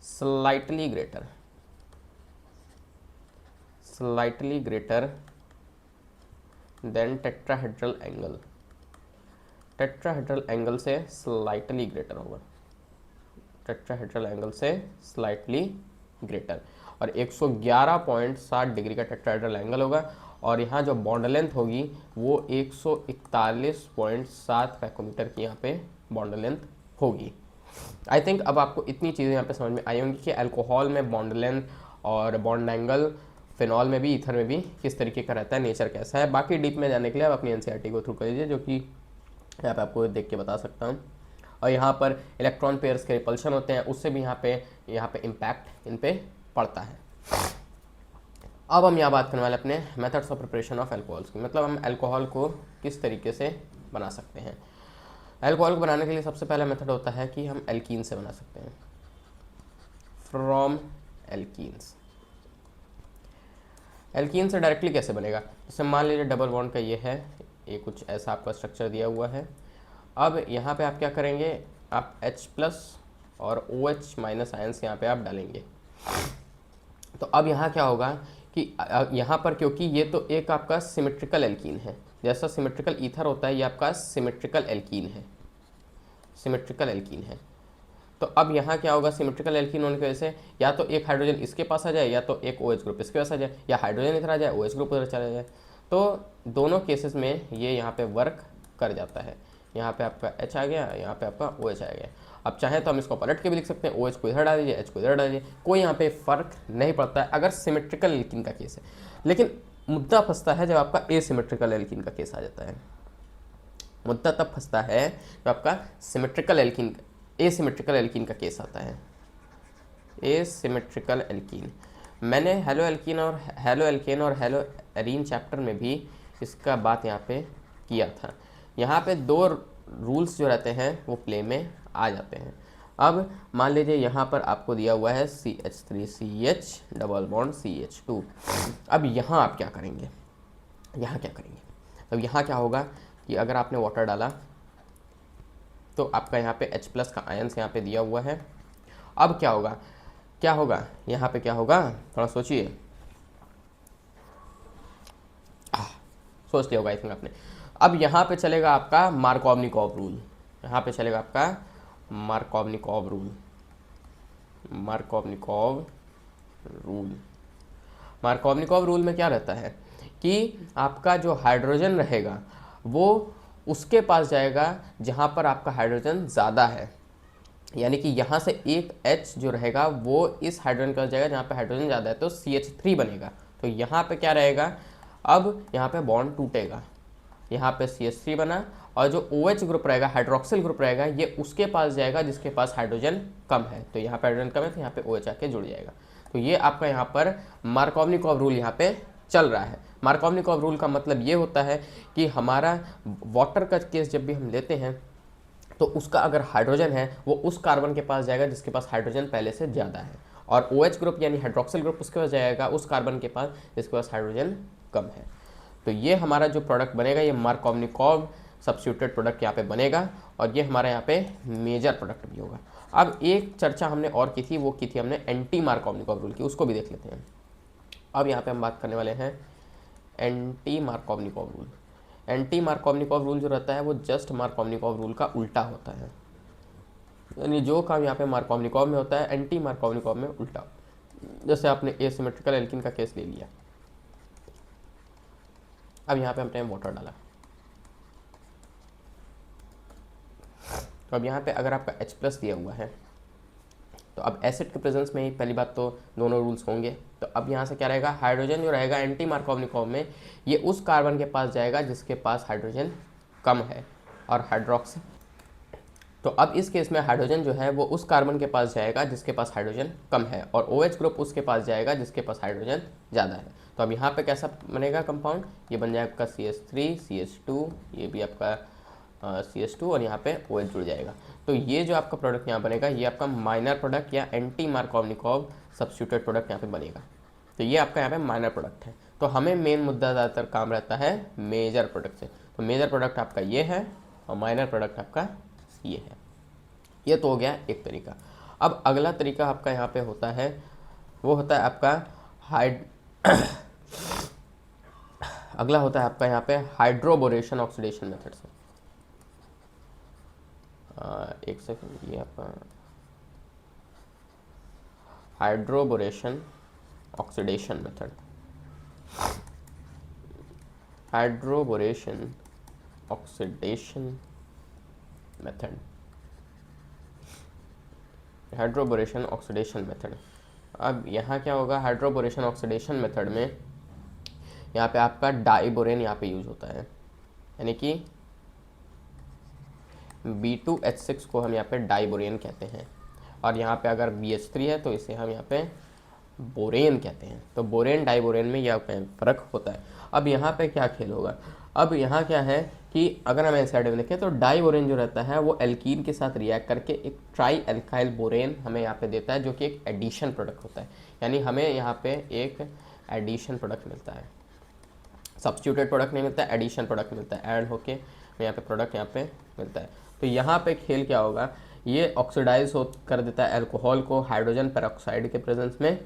slightly greater, slightly greater than tetrahedral angle, tetrahedral angle से स्लाइटली ग्रेटर होगा, टेट्राहेड्रल एंगल से स्लाइटली ग्रेटर, और 111.7 डिग्री का टेट्राहेड्रल एंगल होगा। और यहाँ जो बॉन्ड लेंथ होगी वो 141.7 पैकोमीटर की यहाँ पे बॉन्ड लेंथ होगी। आई थिंक अब आपको इतनी चीज़ें यहाँ पे समझ में आई होंगी कि अल्कोहल में बॉन्ड लेंथ और बॉन्ड एंगल, फिनॉल में भी, ईथर में भी किस तरीके का रहता है, नेचर कैसा है। बाकी डीप में जाने के लिए आप अपनी एनसीईआरटी को थ्रू कर लीजिए, जो कि यहाँ पे आपको देख के बता सकता हूँ। और यहाँ पर इलेक्ट्रॉन पेयर्स के रिपल्शन होते हैं, उससे भी यहाँ पे इम्पैक्ट इन पे पड़ता है। अब हम यहाँ बात करने वाले अपने methods of preparation of alcohols की, मतलब हम अल्कोहल को किस तरीके से बना सकते हैं। अल्कोहल को बनाने के लिए सबसे पहला मेथड होता है कि हम एल्कीन से बना सकते हैं, फ्रॉम एल्कीन्स। एल्कीन से डायरेक्टली कैसे बनेगा, जैसे मान लीजिए डबल बॉन्ड का ये है, ये कुछ ऐसा आपका स्ट्रक्चर दिया हुआ है। अब यहाँ पे आप क्या करेंगे, आप H प्लस और OH माइनस आयंस यहाँ पे आप डालेंगे। तो अब यहाँ क्या होगा कि यहाँ पर, क्योंकि ये तो एक आपका सिमेट्रिकल एल्कीन है, जैसा सिमेट्रिकल ईथर होता है, ये आपका सिमेट्रिकल एल्कीन है, सिमेट्रिकल एल्कीन है। तो अब यहाँ क्या होगा, सिमेट्रिकल एल्कीन होने की वजह से या तो एक हाइड्रोजन इसके पास आ जाए, या तो एक OH ग्रुप इसके पास आ जाए, या हाइड्रोजन इधर आ जाए, OH ग्रुप उधर चला जाए। तो दोनों केसेस में ये यहाँ पे वर्क कर जाता है। यहाँ पे आपका H आ गया, यहाँ पे आपका OH आ गया। अब चाहे तो हम इसको पलट के भी लिख सकते हैं, OH को इधर डाल दीजिए, H को इधर डाल दीजिए, कोई यहाँ पे फ़र्क नहीं पड़ता है अगर सिमेट्रिकल एल्कीन का केस है। लेकिन मुद्दा फंसता है जब आपका एसिमेट्रिकल एल्कीन का केस आ जाता है। मुद्दा तब फंसता है जब आपका सिमेट्रिकल एल्कीन, एसिमेट्रिकल एल्कीन का केस आता है। एसिमेट्रिकल एल्कीन, मैंने हेलो एल्कीन और हेलो एल्केन और हेलो एरीन चैप्टर में भी इसका बात यहाँ पे किया था। यहाँ पे दो रूल्स जो रहते हैं वो प्ले में आ जाते हैं। अब मान लीजिए यहाँ पर आपको दिया हुआ है CH3CH डबल बॉन्ड CH2। अब यहाँ आप क्या करेंगे, यहाँ क्या करेंगे, अब यहाँ क्या होगा कि अगर आपने वाटर डाला तो आपका यहाँ पे H प्लस का आयंस यहाँ पे दिया हुआ है। अब क्या होगा, क्या होगा यहाँ पे, क्या होगा थोड़ा सोचिए, सोच लिया होगा आई थिंक आपने। अब यहाँ पे चलेगा आपका मार्कोवनिकॉव रूल, यहाँ पे चलेगा आपका मार्कोवनिकॉव रूल, मार्कोवनिकॉव रूल। मार्कोवनिकॉव रूल में क्या रहता है कि आपका जो हाइड्रोजन रहेगा वो उसके पास जाएगा जहाँ पर आपका हाइड्रोजन ज़्यादा है, यानी कि यहाँ से एक H जो रहेगा वो इस हाइड्रोजन के पास जाएगा जहाँ पे हाइड्रोजन ज़्यादा है, तो CH3 बनेगा। तो यहाँ पे क्या रहेगा, अब यहाँ पे बॉन्ड टूटेगा, यहाँ पे CH3 बना, और जो OH ग्रुप रहेगा, हाइड्रोक्सिल ग्रुप रहेगा, ये उसके पास जाएगा जिसके पास हाइड्रोजन कम है। तो यहाँ पे हाइड्रोजन कम है तो यहाँ पे OH आके जुड़ जाएगा। तो ये आपका यहाँ पर मार्कोवनिकॉव रूल यहाँ पे चल रहा है। मार्कोवनिकॉव रूल का मतलब ये होता है कि हमारा वाटर का केस जब भी हम लेते हैं तो उसका अगर हाइड्रोजन है वो उस कार्बन के पास जाएगा जिसके पास हाइड्रोजन पहले से ज़्यादा है, और OH ग्रुप यानी हाइड्रोक्सिल ग्रुप उसके पास जाएगा उस कार्बन के पास जिसके पास हाइड्रोजन कम है। तो ये हमारा जो प्रोडक्ट बनेगा ये मार्कोवनिकॉव सब्स्टिट्यूटेड प्रोडक्ट यहाँ पे बनेगा, और ये हमारा यहाँ पे मेजर प्रोडक्ट भी होगा। अब एक चर्चा हमने और की थी, वो की थी हमने एंटी मार्कोवनिकॉव रूल की, उसको भी देख लेते हैं। अब यहाँ पे हम बात करने वाले हैं एंटी मार्कोवनिकॉव रूल। एंटी मार्कोवनिकॉव रूल जो रहता है वो जस्ट मार्कोवनिकॉव रूल का उल्टा होता है, यानी जो काम यहाँ पे मार्कोवनिकॉव में होता है एंटी मार्कोवनिकॉव में उल्टा। जैसे आपने एसिमेट्रिकल एल्कीन का केस ले लिया, अब यहाँ पे हमने वाटर डाला, तो अब यहाँ पे अगर आपका H प्लस दिया हुआ है तो अब एसिड के प्रेजेंस में ही पहली बात तो दोनों रूल्स होंगे। तो अब यहाँ से क्या रहेगा, हाइड्रोजन जो रहेगा एंटी मार्कोवनिकॉव में ये उस कार्बन के पास जाएगा जिसके पास हाइड्रोजन कम है, और हाइड्रोक्सी, तो अब इस केस में हाइड्रोजन जो है वो उस कार्बन के पास जाएगा जिसके पास हाइड्रोजन कम है, और OH ग्रुप उसके पास जाएगा जिसके पास हाइड्रोजन ज़्यादा है। तो अब यहाँ पे कैसा बनेगा कंपाउंड, ये बन जाएगा आपका CH3 CH2, ये भी आपका CH2, और यहाँ पे OH जुड़ जाएगा। तो ये जो आपका प्रोडक्ट यहाँ बनेगा ये आपका माइनर प्रोडक्ट या एंटी मार्कोवनिकॉव सब्स्टिट्यूटेड प्रोडक्ट यहाँ पे बनेगा। तो ये आपका यहाँ पे माइनर प्रोडक्ट है। तो हमें मेन मुद्दा ज़्यादातर काम रहता है मेजर प्रोडक्ट से। तो मेजर प्रोडक्ट आपका ये है और माइनर प्रोडक्ट आपका ये है। ये तो हो गया एक तरीका। अब अगला तरीका आपका यहाँ पे होता है, वो होता है आपका अगला होता है आपका यहाँ पे हाइड्रोबोरेशन ऑक्सीडेशन मेथड से। एक सेकंड, ये आपका hydroboration oxidation method, hydroboration oxidation method, hydroboration oxidation method. अब यहाँ क्या होगा, हाइड्रोबोरेशन ऑक्सीडेशन मेथड में यहाँ पे आपका डाइबोरेन यहाँ पे यूज होता है, यानी कि B2H6 को हम यहाँ पे डाइबोरेन कहते हैं, और यहाँ पे अगर BH3 है तो इसे हम यहाँ पे बोरेन कहते हैं। तो बोरेन डाइबोरेन में यह फ़र्क होता है। अब यहाँ पे क्या खेल होगा, अब यहाँ क्या है कि अगर हम इस साइड में देखें तो डाइबोरेन जो रहता है वो एल्कीन के साथ रिएक्ट करके एक ट्राई एल्काइल बोरेन हमें यहाँ पे देता है, जो कि एक एडिशन प्रोडक्ट होता है। यानी हमें यहाँ पे एक एडिशन प्रोडक्ट मिलता है, सब्स्टिट्यूटेड प्रोडक्ट नहीं मिलता है, एडिशन प्रोडक्ट मिलता है, ऐड होके यहाँ पे प्रोडक्ट यहाँ पे मिलता है। तो यहाँ पे खेल क्या होगा, ये ऑक्सीडाइज हो कर देता है अल्कोहल को हाइड्रोजन पेरोक्साइड के प्रेजेंस में,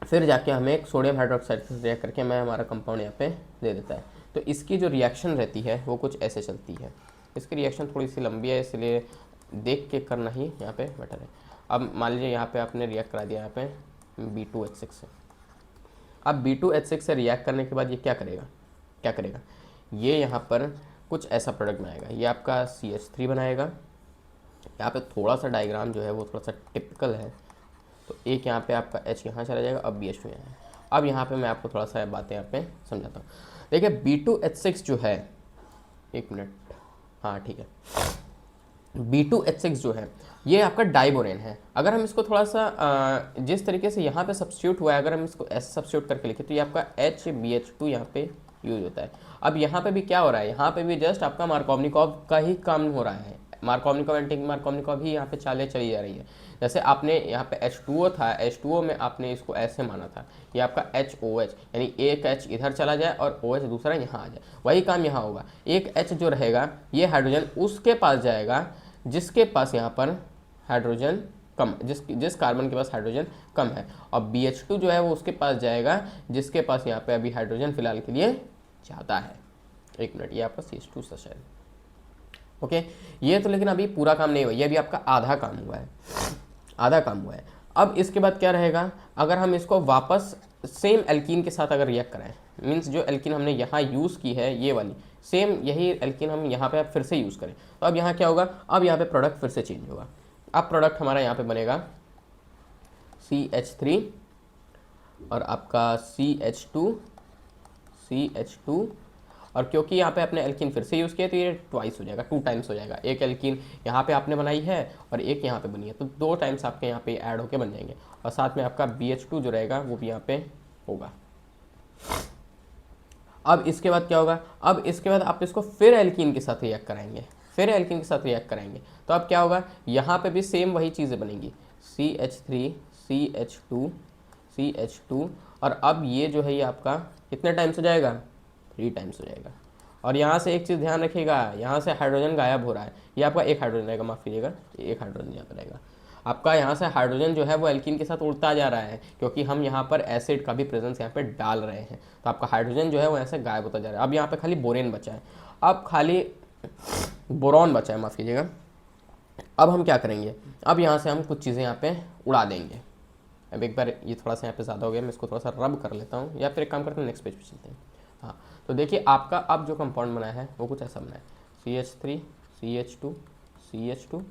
फिर जाके हमें एक सोडियम हाइड्रोक्साइड से रिएक्ट करके हमें हमारा कंपाउंड यहाँ पे दे देता है। तो इसकी जो रिएक्शन रहती है वो कुछ ऐसे चलती है। इसकी रिएक्शन थोड़ी सी लंबी है, इसलिए देख के करना ही यहाँ पे बेटर है। अब मान लीजिए यहाँ पे आपने रिएक्ट करा दिया यहाँ पे B2H6 से। अब B2H6 से रिएक्ट करने के बाद ये क्या करेगा, ये यहाँ पर कुछ ऐसा प्रोडक्ट बनाएगा। ये आपका CH3 बनाएगा। यहाँ पे थोड़ा सा डायग्राम जो है वो थोड़ा सा टिपिकल है। तो एक यहाँ पे आपका H यहाँ चला जाएगा, अब BH2 यहाँ है। अब यहाँ पे मैं आपको थोड़ा सा बातें यहाँ पे समझाता हूँ। देखिए B2H6 जो है, एक मिनट, हाँ ठीक है, B2H6 जो है ये आपका डाइबोरेन है। अगर हम इसको थोड़ा सा जिस तरीके से यहाँ पे सब्स्टिट्यूट हुआ है, अगर हम इसको ऐसे सब्स्टिट्यूट करके लिखें तो ये आपका HBH2 यहाँ पे यूज होता है। अब यहाँ पे भी क्या हो रहा है, यहाँ पे भी जस्ट आपका मार्कोवनिकॉव का ही काम हो रहा है। मार्कोवनिकॉव एंटी मार्कोवनिकॉव ही यहाँ पे चालें चली जा रही है। जैसे आपने यहाँ पे H2O था, H2O में आपने इसको ऐसे माना था, ये आपका HOH, यानी एक H इधर चला जाए और OH दूसरा यहाँ आ जाए, वही काम यहाँ होगा। एक H जो रहेगा ये हाइड्रोजन उसके पास जाएगा जिसके पास यहाँ पर हाइड्रोजन कम, जिस कार्बन के पास हाइड्रोजन कम है, और BH2 जो है वो उसके पास जाएगा जिसके पास यहाँ पे अभी हाइड्रोजन फिलहाल के लिए ज़्यादा है। एक मिनट, ये आपका CH2 सा शायद, ओके। ये तो लेकिन अभी पूरा काम नहीं हुआ, ये अभी आपका आधा काम हुआ है। अब इसके बाद क्या रहेगा, अगर हम इसको वापस सेम एल्कीन के साथ अगर रिएक्ट कराएं, मीन्स जो एल्कीन हमने यहाँ यूज़ की है ये वाली, सेम यही एल्कीन हम यहाँ पे फिर से यूज़ करें, तो अब यहाँ क्या होगा, अब यहाँ पे प्रोडक्ट फिर से चेंज होगा। अब प्रोडक्ट हमारा यहाँ पे बनेगा CH3 और आपका CH2, और क्योंकि यहाँ पे आपने एल्कीन फिर से यूज़ किया तो ये ट्वाइस हो जाएगा, 2 टाइम्स हो जाएगा। एक एल्कीन यहाँ पे आपने बनाई है और एक यहाँ पे बनी है, तो 2 टाइम्स आपके यहाँ पे ऐड होके बन जाएंगे, और साथ में आपका BH2 जो रहेगा वो भी यहाँ पे होगा। अब इसके बाद क्या होगा, अब इसके बाद आप इसको फिर एल्कीन के साथ रिएक्ट कराएंगे, तो अब क्या होगा, यहाँ पे भी सेम वही चीज़ें बनेंगी, CH3, CH2, और अब ये जो है ये आपका कितने टाइम्स हो जाएगा, 3 टाइम्स हो जाएगा। और यहाँ से एक चीज़ ध्यान रखिएगा, यहाँ से हाइड्रोजन गायब हो रहा है, ये आपका एक हाइड्रोजन रहेगा, माफ़ कीजिएगा, एक हाइड्रोजन यहाँ पर रहेगा। आपका यहाँ से हाइड्रोजन जो है वो एल्कीन के साथ उड़ता जा रहा है, क्योंकि हम यहाँ पर एसिड का भी प्रेजेंस यहाँ पे डाल रहे हैं, तो आपका हाइड्रोजन जो है वो ऐसे गायब होता जा रहा है। अब यहाँ पे खाली बोरेन बचा है, अब खाली बोरॉन बचा है, माफ़ कीजिएगा। अब हम क्या करेंगे, अब यहाँ से हम कुछ चीज़ें यहाँ पे उड़ा देंगे। अब एक बार ये थोड़ा सा यहाँ पे ज़्यादा हो गया, मैं इसको थोड़ा सा रब कर लेता हूँ, या फिर एक काम करते हैं नेक्स्ट पेज पे चलते हैं। हाँ, तो देखिए आपका अब जो कंपाउंड बना है वो कुछ ऐसा बना है, CH3, CH2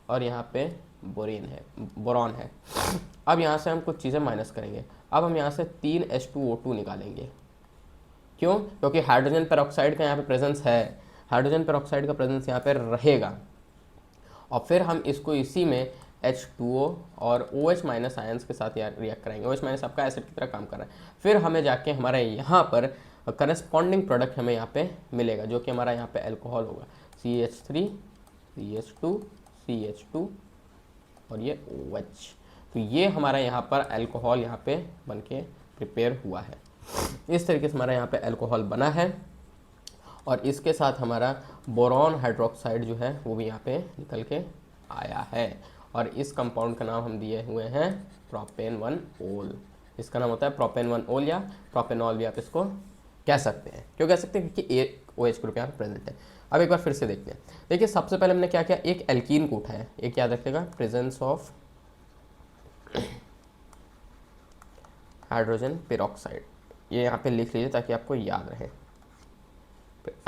और यहाँ पे बोरॉन है। अब यहाँ से हम कुछ चीज़ें माइनस करेंगे। अब हम यहाँ से 3 H2O2 निकालेंगे। क्यों? क्योंकि हाइड्रोजन पेरोक्साइड का यहाँ पे प्रेजेंस है, हाइड्रोजन पेरोक्साइड का प्रेजेंस यहाँ पे रहेगा, और फिर हम इसको इसी में H2O और OH माइनस आयंस के साथ रिएक्ट कराएंगे। OH माइनस आपका एसिड की तरह काम कर रहा है। फिर हमें जाके हमारे यहाँ पर करस्पॉन्डिंग प्रोडक्ट हमें यहाँ पे मिलेगा, जो कि हमारा यहाँ पे अल्कोहल होगा, CH3, CH2 और ये OH। तो ये हमारा यहाँ पर अल्कोहल यहाँ पे बन के प्रिपेयर हुआ है। इस तरीके से हमारा यहाँ पे अल्कोहल बना है, और इसके साथ हमारा बोरॉन हाइड्रोक्साइड जो है वो भी यहाँ पे निकल के आया है, और इस कंपाउंड का नाम हम दिए हुए हैं प्रोपेन-1-ओल। इसका नाम होता है प्रोपेन-1-ओल, या प्रोपेनॉल भी आप इसको कह सकते हैं। क्यों कह सकते हैं? क्योंकि एक OH ग्रुप यहाँ प्रेजेंट है। अब एक बार फिर से देखते हैं। देखिए सबसे पहले हमने क्या किया, एक एल्कीन को उठाया, एक याद रखिएगा, प्रेजेंस ऑफ हाइड्रोजन पेरोक्साइड, ये यहाँ पे लिख लीजिए ताकि आपको याद रहे।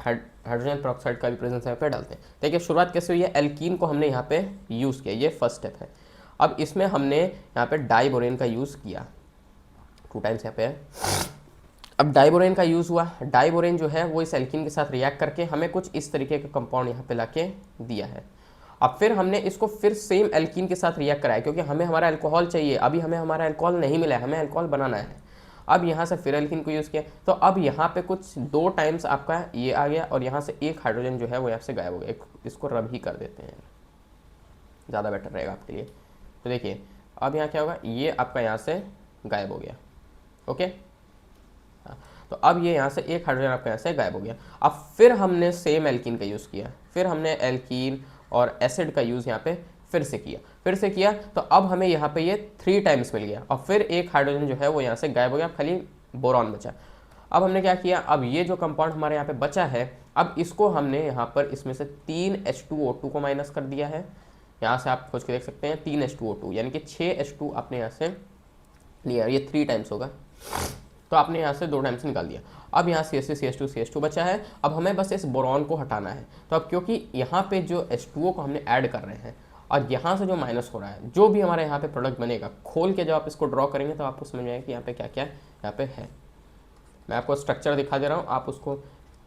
हाइड्रोजन पेरोक्साइड का भी प्रेजेंस यहाँ पे डालते हैं। देखिए शुरुआत कैसे हुई है, एल्कीन को हमने यहाँ पे यूज़ किया, ये फर्स्ट स्टेप है। अब इसमें हमने यहाँ पे डाइबोरेन का यूज़ किया, 2 टाइम्स यहाँ पे है। अब डाइबोरेन का यूज़ हुआ, डाइबोरेन जो है वो इस एल्कीन के साथ रिएक्ट करके हमें कुछ इस तरीके का कंपाउंड यहाँ पे लाके दिया है। अब फिर हमने इसको फिर सेम एल्कीन के साथ रिएक्ट कराया, क्योंकि हमें हमारा अल्कोहल चाहिए, अभी हमें हमारा अल्कोहल नहीं मिला है, हमें अल्कोहल बनाना है। अब यहाँ से फिर एल्कीन को यूज़ किया, तो अब यहाँ पे कुछ 2 टाइम्स आपका ये आ गया और यहाँ से एक हाइड्रोजन जो है वो यहाँ से गायब हो गया। इसको रब ही कर देते हैं, ज़्यादा बेटर रहेगा आपके लिए। तो देखिए अब यहाँ क्या होगा, ये आपका यहाँ से गायब हो गया। ओके, हाँ, तो अब ये यहाँ से एक हाइड्रोजन आपका यहाँ से गायब हो गया। अब फिर हमने सेम एल्कीन का यूज़ किया, फिर हमने एल्कीन और एसिड का यूज़ यहाँ पे फिर से किया, तो अब हमें यहाँ पे ये 3 टाइम्स मिल गया और फिर एक हाइड्रोजन जो है वो यहाँ से गायब हो गया, खाली बोरॉन बचा। अब हमने क्या किया, अब ये जो कंपाउंड हमारे यहाँ पे बचा है, अब इसको हमने यहाँ पर इसमें से 3 H2O2 को माइनस कर दिया है। यहाँ से आप खोज के देख सकते हैं 3 H2O2 यानी कि 6 H2 आपने यहाँ से लिया, ये 3 टाइम्स होगा, तो आपने यहाँ से 2 टाइम्स निकाल दिया। अब यहाँ CH3CH2 बचा है, अब हमें बस इस बोरॉन को हटाना है। तो अब क्योंकि यहाँ पे जो H2O को हमने ऐड कर रहे हैं और यहाँ से जो माइनस हो रहा है, जो भी हमारे यहाँ पे प्रोडक्ट बनेगा, खोल के जब आप इसको ड्रॉ करेंगे तो आपको समझ में आएगा कि यहाँ पे क्या क्या यहाँ पे है। मैं आपको स्ट्रक्चर दिखा दे रहा हूँ, आप उसको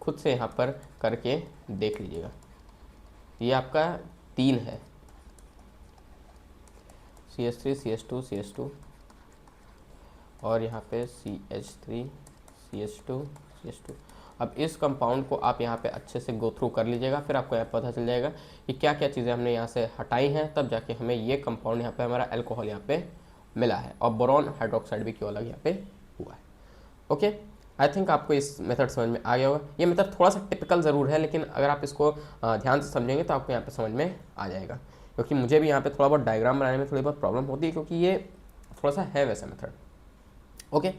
खुद से यहाँ पर करके देख लीजिएगा। ये आपका 3 है, CH3 CH2 CH2 और यहाँ पे CH3 CH2 CH2। अब इस कंपाउंड को आप यहाँ पे अच्छे से गो थ्रू कर लीजिएगा, फिर आपको यहाँ पता चल जाएगा कि क्या क्या चीज़ें हमने यहाँ से हटाई हैं, तब जाके हमें ये कंपाउंड यहाँ पे हमारा अल्कोहल यहाँ पे मिला है और बोरॉन हाइड्रोक्साइड भी क्यों अलग यहाँ पे हुआ है। ओके, आई थिंक आपको इस मेथड समझ में आ गया होगा। ये मेथड थोड़ा सा टिपिकल ज़रूर है, लेकिन अगर आप इसको ध्यान से समझेंगे तो आपको यहाँ पे समझ में आ जाएगा, क्योंकि मुझे भी यहाँ पे थोड़ा बहुत डायग्राम बनाने में थोड़ी बहुत प्रॉब्लम होती है, क्योंकि ये थोड़ा सा है वैसा मेथड। ओके,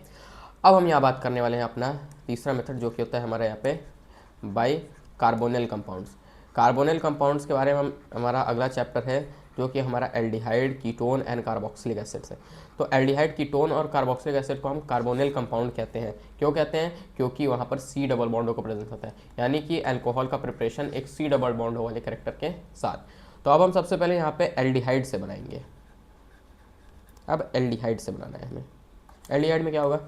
अब हम यहाँ बात करने वाले हैं अपना तीसरा मेथड, जो कि होता है हमारा यहाँ पे by carbonyl compounds. Carbonyl compounds के बारे में हमारा अगला चैप्टर है, जो कि हमारा aldehyde, ketone and carboxylic acids है। तो एल्डिहाइड, कीटोन और कार्बोक्सिलिक एसिड को हम कार्बोनिल कंपाउंड कहते हैं। क्यों कहते हैं? क्योंकि वहाँ पर C डबल बॉन्डों का प्रेजेंस होता है, यानी कि अल्कोहल का प्रिपरेशन एक C डबल बॉन्ड वाले कैरेक्टर के साथ। तो अब हम सबसे पहले यहाँ पे एल्डिहाइड से बनाएंगे। अब एल्डिहाइड से बनाना है हमें। एल्डिहाइड में क्या होगा,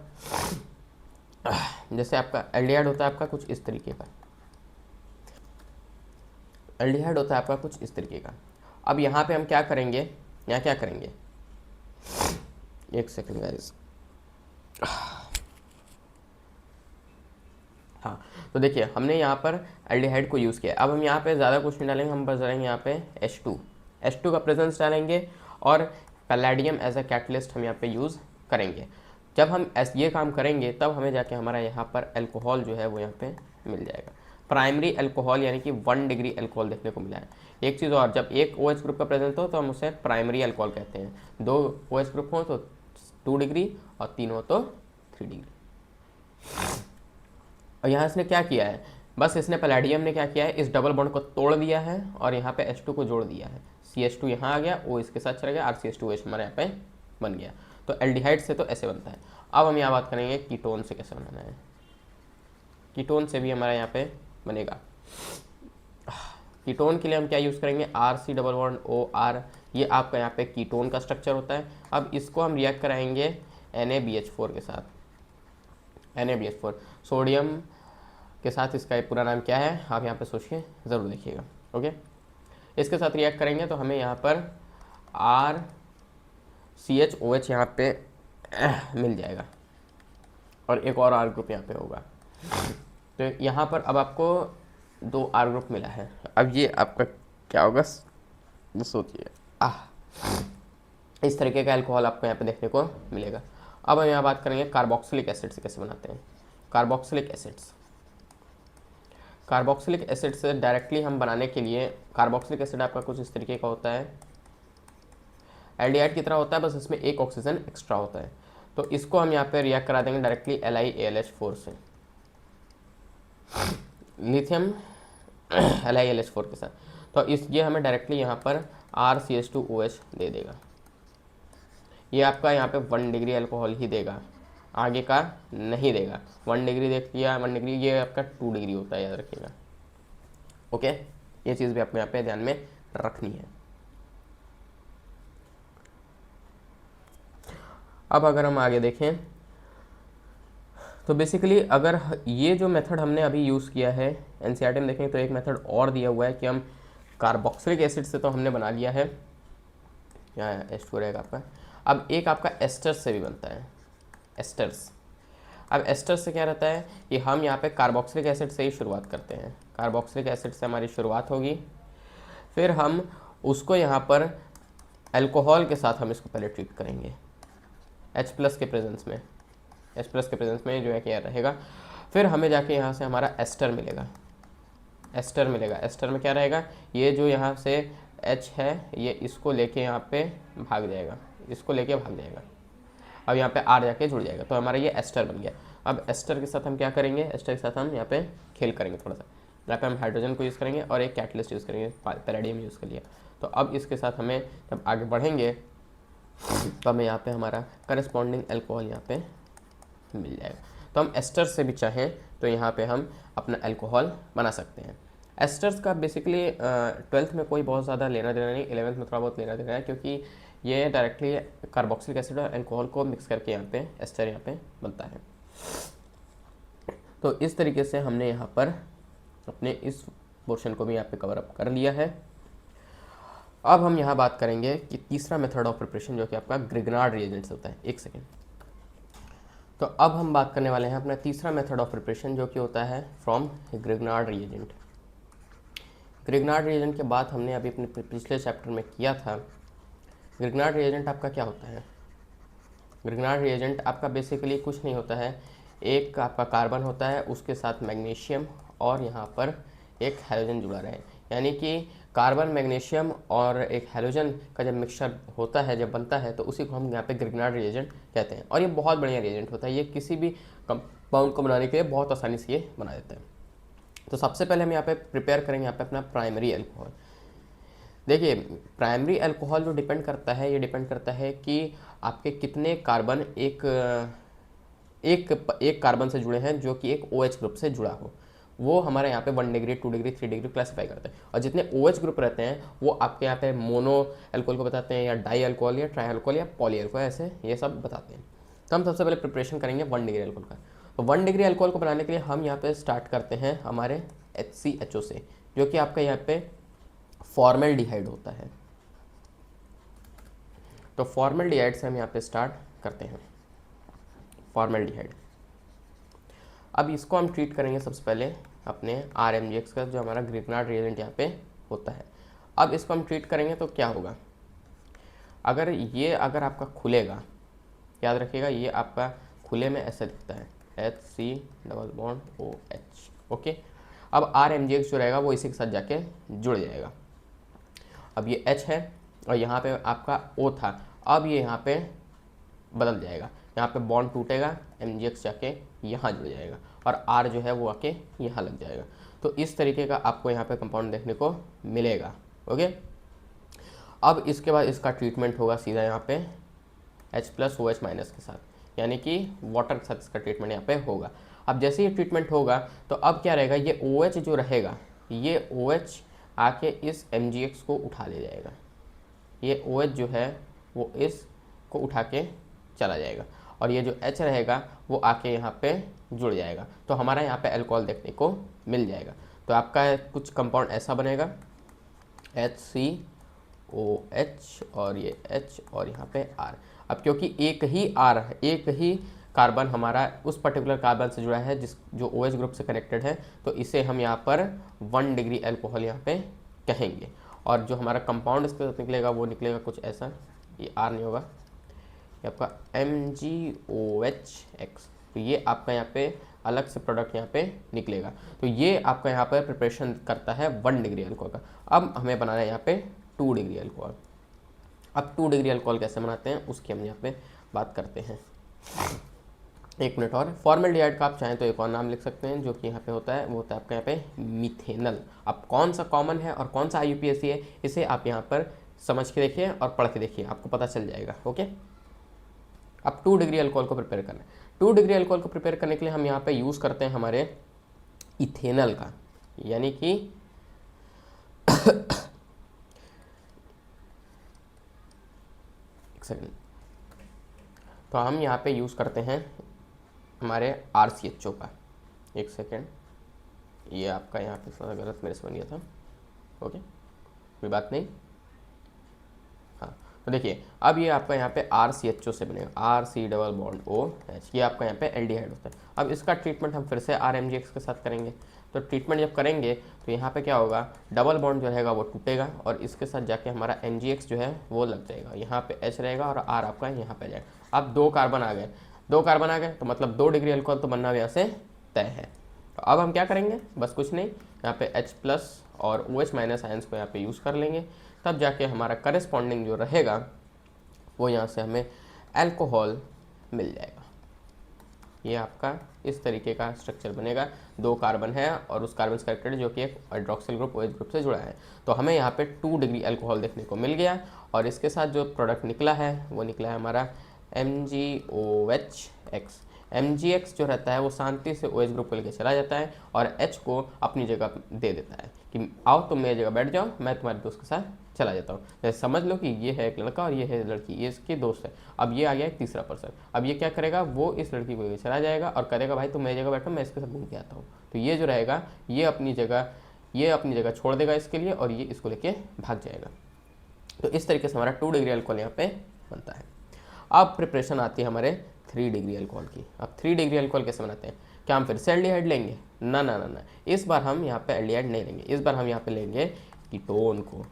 जैसे आपका एल्डिहाइड होता है आपका कुछ इस तरीके का, एल्डिहाइड होता है आपका कुछ इस तरीके का। अब यहाँ पे हम क्या करेंगे, यहाँ क्या करेंगे, एक सेकंड गाइस। हाँ, तो देखिए हमने यहाँ पर एल्डिहाइड को यूज़ किया। अब हम यहाँ पे ज़्यादा कुछ नहीं डालेंगे, हम बस डालेंगे यहाँ पे H2 का प्रेजेंस डालेंगे और पैलेडियम एज अ कैटलिस्ट हम यहाँ पे यूज़ करेंगे। जब हम ये काम करेंगे तब हमें जाके हमारा यहाँ पर अल्कोहल जो है वो यहाँ पे मिल जाएगा। प्राइमरी अल्कोहल यानी कि 1 डिग्री अल्कोहल देखने को मिला है। एक चीज़ और, जब एक OH ग्रुप का प्रेजेंट हो तो हम उसे प्राइमरी अल्कोहल कहते हैं। 2 OH ग्रुप हो तो 2 डिग्री और 3 हो तो 3 डिग्री। और यहाँ इसने क्या किया है, बस इसने पैलेडियम ने क्या किया है, इस डबल बॉन्ड को तोड़ दिया है और यहाँ पे H2 को जोड़ दिया है। CH2 यहाँ आ गया, O इसके साथ चला गया, RCH2OH हमारे यहाँ पे बन गया। तो एल्डिहाइड से तो ऐसे बनता है। अब हम यहाँ बात करेंगे कीटोन से कैसे बनाना है। कीटोन से भी हमारा यहाँ पे बनेगा। कीटोन के लिए हम क्या यूज़ करेंगे, RC डबल बॉन्ड OR, ये आपका यहाँ पे कीटोन का स्ट्रक्चर होता है। अब इसको हम रिएक्ट कराएंगे NaBH4 के साथ। NaBH4 सोडियम के साथ, इसका पूरा नाम क्या है आप यहाँ पे सोच के ज़रूर देखिएगा। ओके, इसके साथ रिएक्ट करेंगे तो हमें यहाँ पर RCHOH यहाँ पे मिल जाएगा और एक और R ग्रुप यहाँ पे होगा। तो यहाँ पर अब आपको 2 R ग्रुप मिला है। अब ये आपका क्या होगा, सोचिए, इस तरीके का अल्कोहल आपको यहाँ पे देखने को मिलेगा। अब हम यहाँ बात करेंगे कार्बोक्सिलिक एसिड से कैसे बनाते हैं। कार्बोक्सिलिक एसिड से डायरेक्टली हम बनाने के लिए, कार्बोक्सिलिक एसिड आपका कुछ इस तरीके का होता है, एल्डिहाइड की तरह होता है, बस इसमें एक ऑक्सीजन एक्स्ट्रा होता है। तो इसको हम यहाँ पे रिएक्ट करा देंगे डायरेक्टली LiAlH4 से, लिथियम LiAlH4 के साथ। तो ये हमें डायरेक्टली यहाँ पर RCH2OH दे देगा। ये आपका यहाँ पे 1 डिग्री अल्कोहल ही देगा, आगे का नहीं देगा। 1 डिग्री देख लिया, 1 डिग्री, ये आपका 2 डिग्री होता है, याद रखिएगा। ओके, ये चीज़ भी आपको यहाँ पे ध्यान में रखनी है। अब अगर हम आगे देखें तो बेसिकली अगर ये जो मेथड हमने अभी यूज़ किया है NCERT में देखें तो एक मेथड और दिया हुआ है कि हम कार्बोक्सिलिक एसिड से तो हमने बना लिया है, यहाँ H2 रहेगा आपका। अब एक आपका एस्टर्स से भी बनता है, एस्टर्स। अब एस्टर से क्या रहता है कि हम यहाँ पे कार्बोक्सिलिक एसिड से ही शुरुआत करते हैं, कार्बोक्सिलिक एसिड से हमारी शुरुआत होगी, फिर हम उसको यहाँ पर अल्कोहल के साथ हम इसको पहले ट्रीट करेंगे H+ के प्रेजेंस में, H+ के प्रेजेंस में जो है क्या रहेगा, फिर हमें जाके यहाँ से हमारा एस्टर मिलेगा, एस्टर मिलेगा। एस्टर में क्या रहेगा, ये जो यहाँ से H है ये इसको लेके यहाँ पे भाग जाएगा, इसको लेके भाग जाएगा, अब यहाँ पे R जाके जुड़ जाएगा, तो हमारा ये एस्टर बन गया। अब एस्टर के साथ हम क्या करेंगे, एस्टर के साथ हम यहाँ पे खेल करेंगे थोड़ा सा, यहाँ पे हम हाइड्रोजन को यूज़ करेंगे और एक कैटलिस्ट यूज़ करेंगे, पैलेडियम यूज़ कर लिया। तो अब इसके साथ हमें जब आगे बढ़ेंगे तो हमें यहाँ पे हमारा करस्पॉन्डिंग अल्कोहल यहाँ पे मिल जाएगा। तो हम एस्टर से भी चाहें तो यहाँ पे हम अपना अल्कोहल बना सकते हैं। एस्टर्स का बेसिकली 12th में कोई बहुत ज़्यादा लेना देना नहीं, 11th में थोड़ा बहुत लेना देना है, क्योंकि ये डायरेक्टली कार्बोक्सिलिक एसिड और अल्कोहल को मिक्स करके यहाँ पे एस्टर यहाँ पे बनता है। तो इस तरीके से हमने यहाँ पर अपने इस पोर्शन को भी यहाँ पे कवर अप कर लिया है। अब हम यहाँ बात करेंगे कि तीसरा मेथड ऑफ प्रिपरेशन जो कि आपका ग्रिग्नार्ड रिएजेंट से होता है। एक सेकेंड। तो अब हम बात करने वाले हैं अपना तीसरा मेथड ऑफ प्रिपरेशन जो कि होता है from Grignard reagent. Grignard reagent के बाद हमने अभी अपने पिछले चैप्टर में किया था। ग्रिग्नार्ड रिएजेंट आपका क्या होता है, ग्रिग्नार्ड रिएजेंट आपका बेसिकली कुछ नहीं होता है, एक आपका कार्बन होता है, उसके साथ मैग्नीशियम और यहाँ पर एक हैलोजन जुड़ा रहे, यानी कि कार्बन, मैग्नीशियम और एक हैलोजन का जब मिक्सचर होता है, जब बनता है, तो उसी को हम यहाँ पे ग्रिग्नार्ड रिएजेंट कहते हैं। और ये बहुत बढ़िया रिएजेंट होता है, ये किसी भी कंपाउंड को बनाने के लिए बहुत आसानी से ये बना देता है। तो सबसे पहले हम यहाँ पे प्रिपेयर करेंगे यहाँ पे अपना प्राइमरी अल्कोहल। देखिए प्राइमरी अल्कोहल जो डिपेंड करता है, ये डिपेंड करता है कि आपके कितने कार्बन एक कार्बन से जुड़े हैं जो कि एक OH ग्रुप से जुड़ा हो। वो हमारे यहाँ पे 1 डिग्री, 2 डिग्री, 3 डिग्री क्लासीफाई करते हैं। और जितने OH ग्रुप रहते हैं वो आपके यहाँ पे मोनो अल्कोहल को बताते हैं, या डाई अल्कोहल, या ट्राई अल्कोहल, या पॉली अल्कोहल, ऐसे ये सब बताते हैं। तो हम सबसे पहले प्रिपरेशन करेंगे 1 डिग्री अल्कोहल का। तो 1 डिग्री अल्कोहल को बनाने के लिए हम यहाँ पे स्टार्ट करते हैं हमारे HCHO से, जो कि आपका यहाँ पे फॉर्मेल्डिहाइड होता है। तो फॉर्मेल्डिहाइड से हम यहाँ पे स्टार्ट करते हैं, फॉर्मेल्डिहाइड। अब इसको हम ट्रीट करेंगे सबसे पहले अपने RMGX का, जो हमारा ग्रिग्नार्ड रिएजेंट यहाँ पे होता है। अब इसको हम ट्रीट करेंगे तो क्या होगा, अगर आपका खुलेगा, याद रखिएगा ये आपका खुले में ऐसा दिखता है HC⋯OH, ओके। अब RMGX जो रहेगा वो इसी के साथ जाके जुड़ जाएगा। अब ये H है और यहाँ पे आपका O था, अब ये यहाँ पे बदल जाएगा, यहाँ पे बॉन्ड टूटेगा, MGX जाके यहाँ जुड़ जाएगा और R जो है वो आके यहाँ लग जाएगा। तो इस तरीके का आपको यहाँ पे कंपाउंड देखने को मिलेगा, ओके। अब इसके बाद इसका ट्रीटमेंट होगा सीधा यहाँ पे H+OH- के साथ, यानी कि वाटर के साथ इसका ट्रीटमेंट यहाँ पे होगा। अब जैसे ही ट्रीटमेंट होगा तो अब क्या रहेगा, ये OH जो रहेगा, ये OH आके इस MGX को उठा ले जाएगा, ये OH जो है वो इसको उठा के चला जाएगा और ये जो H रहेगा वो आके यहाँ पे जुड़ जाएगा। तो हमारा यहाँ पे अल्कोहल देखने को मिल जाएगा। तो आपका कुछ कंपाउंड ऐसा बनेगा HCOH और ये H और यहाँ पे R। अब क्योंकि एक ही कार्बन हमारा उस पर्टिकुलर कार्बन से जुड़ा है जो OH ग्रुप से कनेक्टेड है, तो इसे हम यहाँ पर 1 डिग्री अल्कोहल यहाँ पे कहेंगे। और जो हमारा कंपाउंड इसके साथ निकलेगा वो निकलेगा कुछ ऐसा, ये R नहीं होगा, ये आपका MgOH(X). तो ये आपका यहाँ पे अलग से प्रोडक्ट यहाँ पे निकलेगा। तो ये आपका यहाँ पर प्रिपरेशन करता है 1 डिग्री अल्कोहल का। अब हमें बनाना है यहाँ पे 2 डिग्री अल्कोहल। अब 2 डिग्री अल्कोहल कैसे बनाते हैं उसकी हम यहाँ पे बात करते हैं। एक मिनट और, फॉर्मेल्डिहाइड का आप चाहें तो एक और नाम लिख सकते हैं जो कि यहाँ पे होता है, वो होता है आपका यहाँ पे मिथेनल। अब कौन सा कॉमन है और कौन सा IUPAC है, इसे आप यहाँ पर समझ के देखिए और पढ़ के देखिए, आपको पता चल जाएगा, ओके। अब 2 डिग्री अल्कोहल को प्रिपेयर करना है। 2 डिग्री अल्कोहल को प्रिपेयर करने के लिए हम यहाँ पे यूज़ करते हैं हमारे इथेनल का, यानी कि एक सेकेंड। तो हम यहाँ पे यूज़ करते हैं हमारे RCHO का। एक सेकेंड, ये आपका यहाँ पे गलत मेरे से बन गया था, ओके, कोई बात नहीं। हाँ, तो देखिए अब ये आपका यहाँ पे RCHO से बनेगा, RC डबल बॉन्ड OH, ये आपका यहाँ पे एल्डिहाइड होता है। अब इसका ट्रीटमेंट हम फिर से RMGX के साथ करेंगे। तो ट्रीटमेंट जब करेंगे तो यहाँ पे क्या होगा, डबल बॉन्ड जो रहेगा वो टूटेगा और इसके साथ जाके हमारा NGX जो है वो लग जाएगा, यहाँ पे H रहेगा और R आपका यहाँ पे जाएगा। अब 2 कार्बन आ गए, 2 कार्बन आ गए तो मतलब 2 डिग्री अल्कोहल तो बनना यहाँ से तय है। तो अब हम क्या करेंगे, बस कुछ नहीं, यहाँ पे H+ और OH- आयंस को यहाँ पे यूज़ कर लेंगे, तब जाके हमारा करस्पॉन्डिंग जो रहेगा वो यहाँ से हमें अल्कोहल मिल जाएगा। ये आपका इस तरीके का स्ट्रक्चर बनेगा, 2 कार्बन है और उस कार्बन से कनेक्टेड जो कि एक हाइड्रोक्सिल ग्रुप OH ग्रुप से जुड़ा है। तो हमें यहाँ पे 2 डिग्री अल्कोहल देखने को मिल गया और इसके साथ जो प्रोडक्ट निकला है वो निकला है हमारा MgOH-X। MgX जो रहता है वो शांति से OH ग्रुप को लेकर चला जाता है और H को अपनी जगह दे देता है कि आओ तुम मेरी जगह बैठ जाओ, मैं तुम्हारे दोस्त के साथ चला जाता हूँ। जैसे समझ लो कि ये है एक लड़का और ये है लड़की, ये इसकी दोस्त है। अब ये आ गया एक तीसरा पर्सन, अब ये क्या करेगा, वो इस लड़की को लेकर चला जाएगा और करेगा भाई तुम मेरी जगह बैठो, मैं इसके साथ घूम के आता हूँ। तो ये जो रहेगा ये अपनी जगह छोड़ देगा इसके लिए और ये इसको लेके भाग जाएगा। तो इस तरीके से हमारा 2 डिग्री अल्कोहल यहाँ पे बनता है। अब प्रिपरेशन आती है हमारे 3 डिग्री अल्कोहल की। अब 3 डिग्री अल्कोहल कैसे बनाते हैं, क्या हम फिर से एल्डिहाइड लेंगे? ना ना ना ना, इस बार हम यहाँ पे एल्डिहाइड नहीं लेंगे, इस बार हम यहाँ पे लेंगे कीटोन को।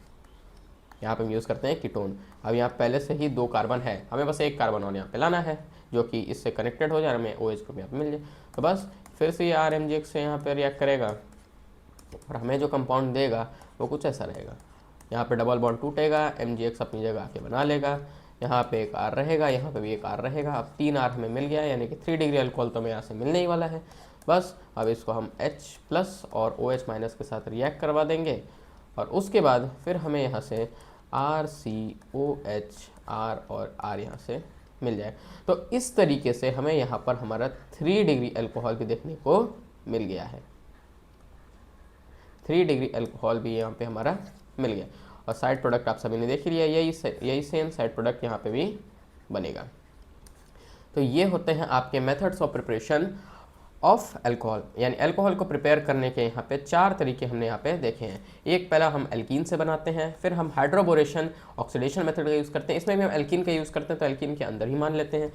यहाँ पे हम यूज़ करते हैं कीटोन। अब यहाँ पहले से ही 2 कार्बन है, हमें बस 1 कार्बन और यहाँ पे लाना है जो कि इससे कनेक्टेड हो जाए, हमें OH ग्रुप यहाँ पे मिल जाए। तो बस फिर से ये RMGX से यहाँ पे रिएक्ट करेगा और हमें जो कंपाउंड देगा वो कुछ ऐसा रहेगा। यहाँ पे डबल बॉन्ड टूटेगा, MgX अपनी जगह आके बना लेगा, यहाँ पे एक R रहेगा, यहाँ पे भी एक R रहेगा। अब 3 R हमें मिल गया, यानी कि 3 डिग्री अल्कोहल तो हमें यहाँ से मिलने ही वाला है। बस अब इसको हम H+ और OH- के साथ रिएक्ट करवा देंगे और उसके बाद फिर हमें यहाँ से RCOH, R और R यहाँ से मिल जाए। तो इस तरीके से हमें यहाँ पर हमारा 3 डिग्री अल्कोहल भी देखने को मिल गया है। 3 डिग्री अल्कोहल भी यहाँ पे हमारा मिल गया और साइड प्रोडक्ट आप सभी ने देख लिया, यही सेम साइड प्रोडक्ट यहाँ पे भी बनेगा। तो ये होते हैं आपके methods of preparation of alcohol, यानी अल्कोहल को प्रिपेयर करने के यहाँ पे 4 तरीके हमने यहाँ पे देखे हैं। एक पहला हम एल्कीन से बनाते हैं, फिर हम हाइड्रोबोरेशन ऑक्सीडेशन मेथड का यूज़ करते हैं, इसमें भी हम एल्कीन का यूज़ करते हैं तो एल्कीन के अंदर ही मान लेते हैं।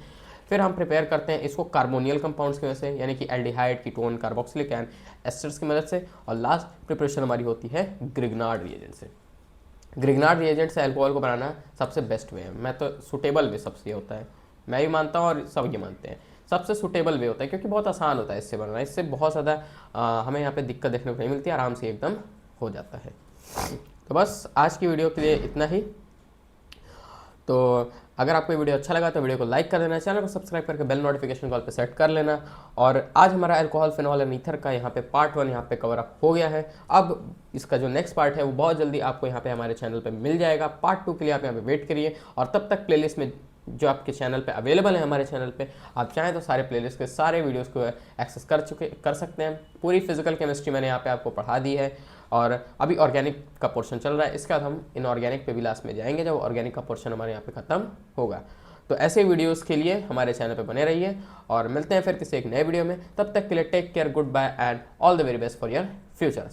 फिर हम प्रिपेयर करते हैं इसको कार्बोनियल कंपाउंड्स की वजह से, यानी कि एल्डिहाइड, कीटोन, कार्बोक्सिलिक एस्टर्स की मदद से। और लास्ट प्रिपरेशन हमारी होती है ग्रिग्नार्ड रिएजेंट से। ग्रिग्नार्ड रिएजेंट से अल्कोहल को बनाना सबसे बेस्ट वे है, मैं तो सुटेबल वे सबसे होता है, मैं भी मानता हूँ और सब ये मानते हैं, सबसे सुटेबल वे होता है क्योंकि बहुत आसान होता है इससे बनाना, इससे बहुत ज़्यादा हमें यहाँ पे दिक्कत देखने को नहीं मिलती, आराम से एकदम हो जाता है। तो बस आज की वीडियो के लिए इतना ही। तो अगर आपको वीडियो अच्छा लगा तो वीडियो को लाइक कर देना, चैनल को सब्सक्राइब करके बेल नोटिफिकेशन कॉल पे सेट कर लेना। और आज हमारा अल्कोहल, फिनॉल एंड ईथर का यहाँ पे पार्ट 1 यहाँ पे कवर अप हो गया है। अब इसका जो नेक्स्ट पार्ट है वो बहुत जल्दी आपको यहाँ पे हमारे चैनल पे मिल जाएगा। पार्ट 2 के लिए आप यहाँ पे वेट करिए और तब तक प्लेलिस्ट में जो आपके चैनल पे अवेलेबल है, हमारे चैनल पे आप चाहें तो सारे प्लेलिस्ट के सारे वीडियोस को एक्सेस कर सकते हैं। पूरी फिजिकल केमिस्ट्री मैंने यहाँ पे आपको पढ़ा दी है और अभी ऑर्गेनिक का पोर्शन चल रहा है, इसके बाद हम इनऑर्गेनिक पे भी लास्ट में जाएंगे जब ऑर्गेनिक का पोर्शन हमारे यहाँ पे खत्म होगा। तो ऐसे वीडियोस के लिए हमारे चैनल पे बने रहिए और मिलते हैं फिर किसी एक नए वीडियो में। तब तक के लिए take care, goodbye and all the very best for your future.